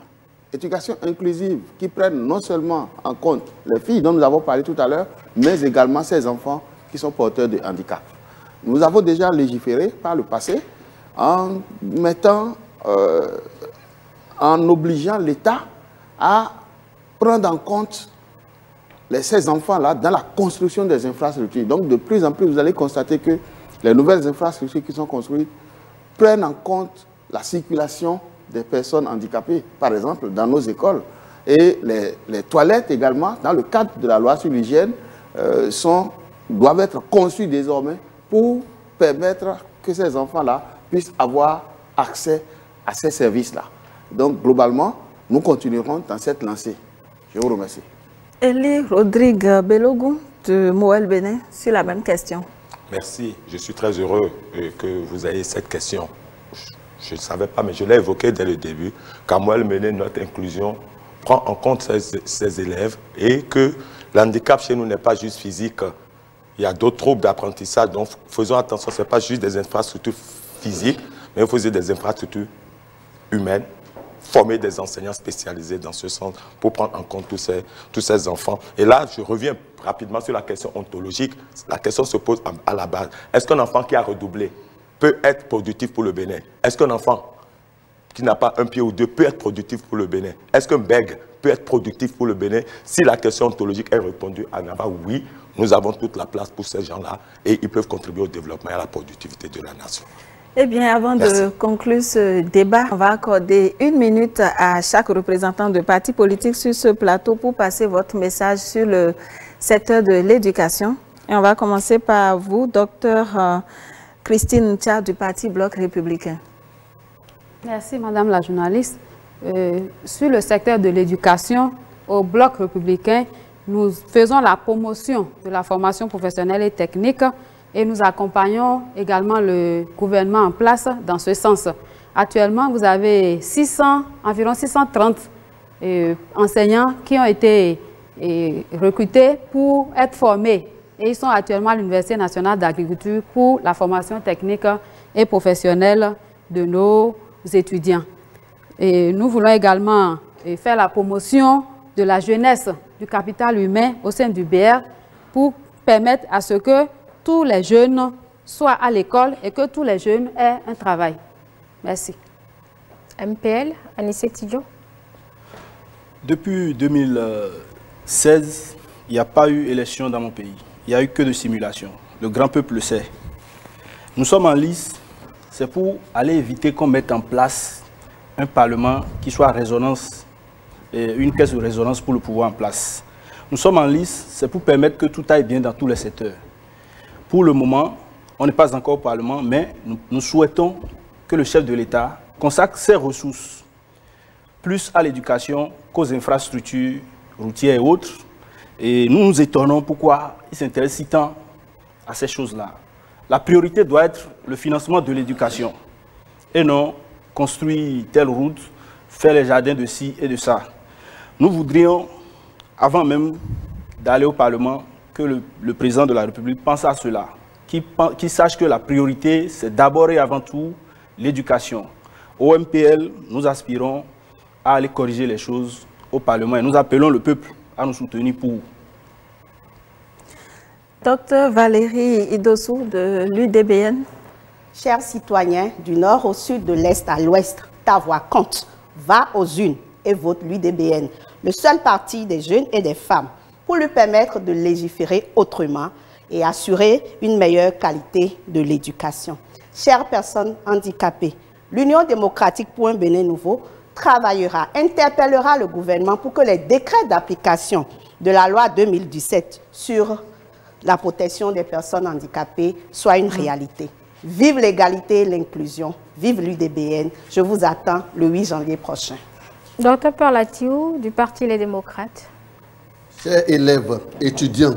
Éducation inclusive qui prenne non seulement en compte les filles dont nous avons parlé tout à l'heure, mais également ces enfants qui sont porteurs de handicap. Nous avons déjà légiféré par le passé en obligeant l'État à prendre en compte ces enfants-là dans la construction des infrastructures. Donc de plus en plus, vous allez constater que les nouvelles infrastructures qui sont construites prennent en compte la circulation des personnes handicapées, par exemple, dans nos écoles. Et les toilettes également, dans le cadre de la loi sur l'hygiène, doivent être conçues désormais pour permettre que ces enfants-là puissent avoir accès à ces services-là. Donc, globalement, nous continuerons dans cette lancée. Je vous remercie. Elie Rodrigue Belogou de Moël Bénin, sur la même question. Merci. Je suis très heureux que vous ayez cette question. Je ne savais pas, mais je l'ai évoqué dès le début, qu'à Moël Bénin, notre inclusion prend en compte ces élèves et que l'handicap chez nous n'est pas juste physique. Il y a d'autres troubles d'apprentissage, donc faisons attention, ce n'est pas juste des infrastructures physiques, mais il faut aussi des infrastructures humaines, former des enseignants spécialisés dans ce sens pour prendre en compte tous ces enfants. Et là, je reviens rapidement sur la question ontologique. La question se pose à la base. Est-ce qu'un enfant qui a redoublé peut être productif pour le Bénin? Est-ce qu'un enfant qui n'a pas un pied ou deux peut être productif pour le Bénin? Est-ce qu'un bègue peut être productif pour le Bénin? Si la question ontologique est répondue à Nava, oui, nous avons toute la place pour ces gens-là et ils peuvent contribuer au développement et à la productivité de la nation. Eh bien, avant de conclure ce débat, on va accorder 1 minute à chaque représentant de parti politique sur ce plateau pour passer votre message sur le secteur de l'éducation. Et on va commencer par vous, docteur Christine Tchad du Parti Bloc républicain. Merci, madame la journaliste. Sur le secteur de l'éducation, au Bloc républicain, nous faisons la promotion de la formation professionnelle et technique et nous accompagnons également le gouvernement en place dans ce sens. Actuellement, vous avez environ 630 enseignants qui ont été recrutés pour être formés. Et ils sont actuellement à l'Université nationale d'agriculture pour la formation technique et professionnelle de nos étudiants. Et nous voulons également faire la promotion de la jeunesse, du capital humain au sein du BR pour permettre à ce que tous les jeunes soient à l'école et que tous les jeunes aient un travail. Merci. MPL, Anissé Tidjo. Depuis 2016, il n'y a pas eu élection dans mon pays. Il n'y a eu que de simulation. Le grand peuple le sait. Nous sommes en lice, c'est pour aller éviter qu'on mette en place un parlement qui soit résonance, et une caisse de résonance pour le pouvoir en place. Nous sommes en lice, c'est pour permettre que tout aille bien dans tous les secteurs. Pour le moment, on n'est pas encore au Parlement, mais nous souhaitons que le chef de l'État consacre ses ressources plus à l'éducation qu'aux infrastructures routières et autres. Et nous nous étonnons pourquoi il s'intéresse si tant à ces choses-là. La priorité doit être le financement de l'éducation et non construire telle route, faire les jardins de ci et de ça. Nous voudrions, avant même d'aller au Parlement, que le président de la République pense à cela, qu'il sache que la priorité, c'est d'abord et avant tout l'éducation. Au MPL, nous aspirons à aller corriger les choses au Parlement et nous appelons le peuple à nous soutenir pour. Docteur Valérie Idossou de l'UDBN. Chers citoyens du nord au sud, de l'est à l'ouest, ta voix compte. Va aux urnes et vote l'UDBN, le seul parti des jeunes et des femmes, pour lui permettre de légiférer autrement et assurer une meilleure qualité de l'éducation. Chères personnes handicapées, l'Union démocratique pour un Bénin nouveau travaillera, interpellera le gouvernement pour que les décrets d'application de la loi 2017 sur la protection des personnes handicapées soient une réalité. Vive l'égalité et l'inclusion, vive l'UDBN. Je vous attends le 8 janvier prochain. Docteur Perlatiou du Parti Les Démocrates. chers élèves, étudiants,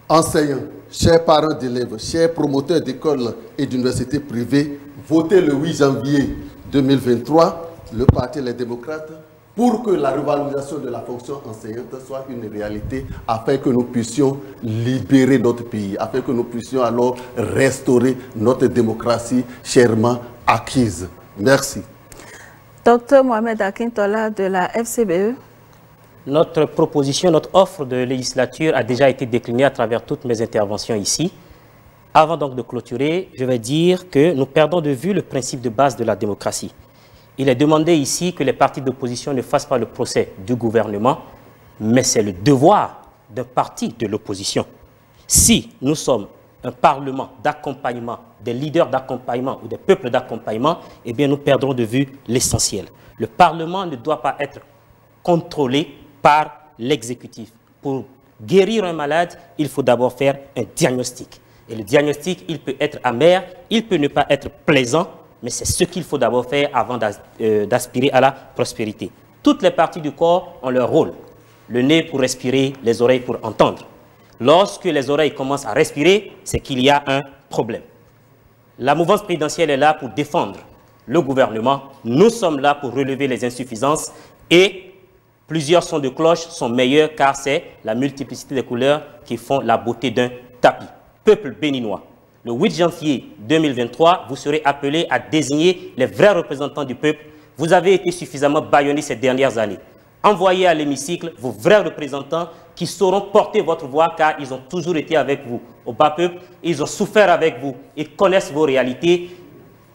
enseignants, chers parents d'élèves, chers promoteurs d'écoles et d'universités privées, votez le 8 janvier 2023 le Parti Les Démocrates pour que la revalorisation de la fonction enseignante soit une réalité, afin que nous puissions libérer notre pays, afin que nous puissions alors restaurer notre démocratie chèrement acquise. Merci. Docteur Mohamed Akintola de la FCBE. Notre proposition, notre offre de législature a déjà été déclinée à travers toutes mes interventions ici. Avant donc de clôturer, je vais dire que nous perdons de vue le principe de base de la démocratie. Il est demandé ici que les partis d'opposition ne fassent pas le procès du gouvernement, mais c'est le devoir d'un parti de l'opposition. Si nous sommes un parlement d'accompagnement, des leaders d'accompagnement ou des peuples d'accompagnement, eh bien nous perdrons de vue l'essentiel. Le Parlement ne doit pas être contrôlé par l'exécutif. Pour guérir un malade, il faut d'abord faire un diagnostic. Et le diagnostic, il peut être amer, il peut ne pas être plaisant, mais c'est ce qu'il faut d'abord faire avant d'aspirer à la prospérité. Toutes les parties du corps ont leur rôle. Le nez pour respirer, les oreilles pour entendre. Lorsque les oreilles commencent à respirer, c'est qu'il y a un problème. La mouvance présidentielle est là pour défendre le gouvernement. Nous sommes là pour relever les insuffisances et plusieurs sons de cloche sont meilleurs car c'est la multiplicité des couleurs qui font la beauté d'un tapis. Peuple béninois, le 8 janvier 2023, vous serez appelés à désigner les vrais représentants du peuple. Vous avez été suffisamment bâillonnés ces dernières années. Envoyez à l'hémicycle vos vrais représentants qui sauront porter votre voix car ils ont toujours été avec vous au bas peuple, ils ont souffert avec vous, ils connaissent vos réalités.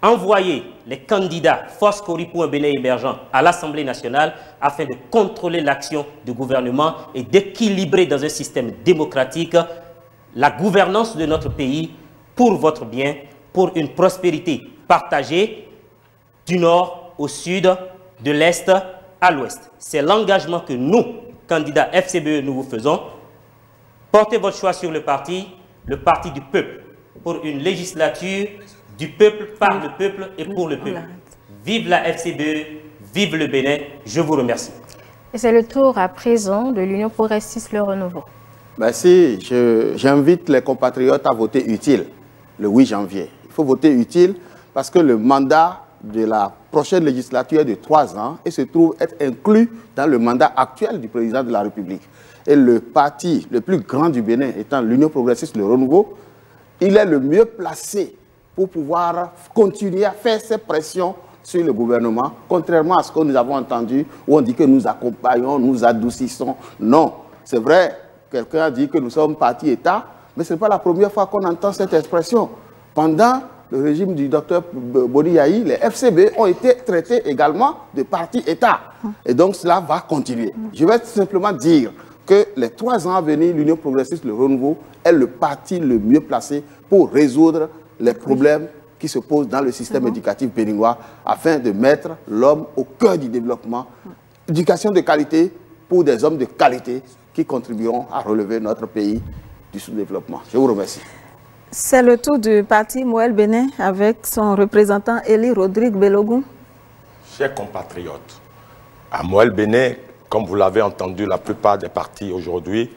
Envoyez les candidats Force Cori pour un Bénin émergent à l'Assemblée nationale afin de contrôler l'action du gouvernement et d'équilibrer dans un système démocratique la gouvernance de notre pays pour votre bien, pour une prospérité partagée du nord au sud, de l'est à l'ouest. C'est l'engagement que nous, candidats FCBE, nous vous faisons. Portez votre choix sur le parti du peuple, pour une législature du peuple, par le peuple et pour le peuple. Vive la FCBE, vive le Bénin, je vous remercie. Et c'est le tour à présent de l'Union progressiste Le Renouveau. Merci. J'invite les compatriotes à voter utile le 8 janvier. Il faut voter utile parce que le mandat de la prochaine législature est de 3 ans et se trouve être inclus dans le mandat actuel du président de la République. Et le parti le plus grand du Bénin étant l'Union progressiste Le Renouveau, il est le mieux placé pour pouvoir continuer à faire ses pressions sur le gouvernement, contrairement à ce que nous avons entendu où on dit que nous accompagnons, nous adoucissons. Non, c'est vrai, quelqu'un a dit que nous sommes parti-État, mais ce n'est pas la première fois qu'on entend cette expression. Pendant le régime du docteur Boni Yahi, les FCB ont été traités également de parti-État. Et donc cela va continuer. Je vais simplement dire que les 3 ans à venir, l'Union progressiste Le Renouveau est le parti le mieux placé pour résoudre les problèmes qui se posent dans le système éducatif béninois afin de mettre l'homme au cœur du développement. Éducation de qualité pour des hommes de qualité qui contribueront à relever notre pays du sous-développement. Je vous remercie. C'est le tour du parti Moël Bénin avec son représentant Élie Rodrigue Belogou. Chers compatriotes, à Moël Bénin, comme vous l'avez entendu, la plupart des partis aujourd'hui,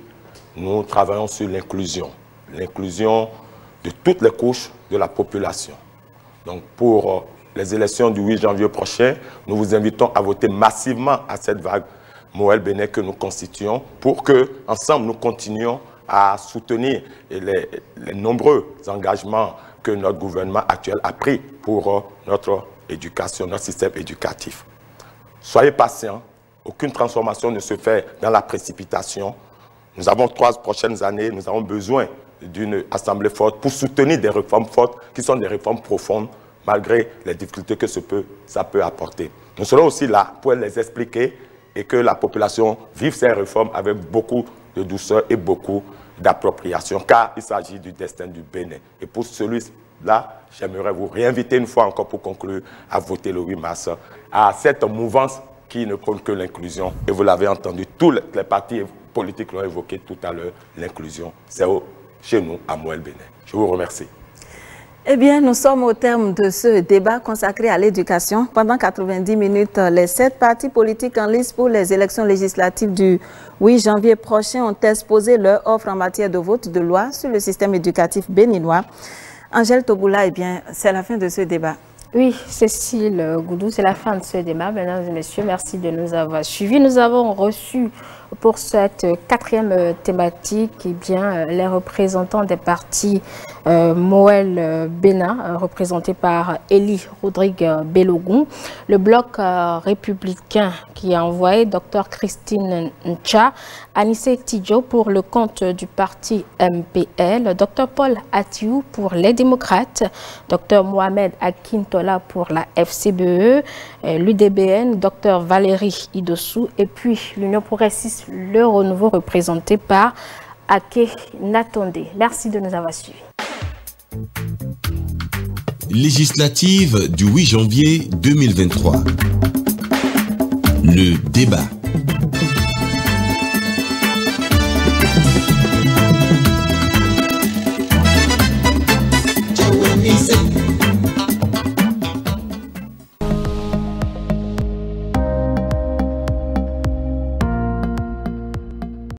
nous travaillons sur l'inclusion. L'inclusion de toutes les couches de la population. Donc pour les élections du 8 janvier prochain, nous vous invitons à voter massivement à cette vague Moël Bénin que nous constituons pour que, ensemble, nous continuions à soutenir les nombreux engagements que notre gouvernement actuel a pris pour notre éducation, notre système éducatif. Soyez patients, aucune transformation ne se fait dans la précipitation. Nous avons 3 prochaines années, nous avons besoin d'une assemblée forte pour soutenir des réformes fortes qui sont des réformes profondes malgré les difficultés que ça peut apporter. Nous serons aussi là pour les expliquer et que la population vive ces réformes avec beaucoup de douceur et beaucoup d'appropriation, car il s'agit du destin du Bénin. Et pour celui-là, j'aimerais vous réinviter une fois encore pour conclure à voter le 8 mars à cette mouvance qui ne prône que l'inclusion. Et vous l'avez entendu, tous les partis politiques l'ont évoqué tout à l'heure, l'inclusion, c'est chez nous, à Moël Bénin. Je vous remercie. Eh bien, nous sommes au terme de ce débat consacré à l'éducation. Pendant 90 minutes, les 7 partis politiques en lice pour les élections législatives du 8 janvier prochain ont exposé leur offre en matière de vote de loi sur le système éducatif béninois. Angèle Toboula, eh bien, c'est la fin de ce débat. Oui, Cécile Goudou, c'est la fin de ce débat. Mesdames et messieurs, merci de nous avoir suivis. Nous avons reçu pour cette 4e thématique les représentants des partis Moël Bénin, représenté par Élie Rodrigue Belogun, le bloc républicain qui a envoyé Dr Christine Ncha, Anissé Tidjo pour le compte du parti MPL, Dr Paul Atiou pour les démocrates, Dr Mohamed Akintola pour la FCBE, l'UDBN, Dr Valérie Idossou et puis l'Union progressiste Le Renouveau représenté par Ake Natondé. Merci de nous avoir suivis. Législative du 8 janvier 2023. Le débat.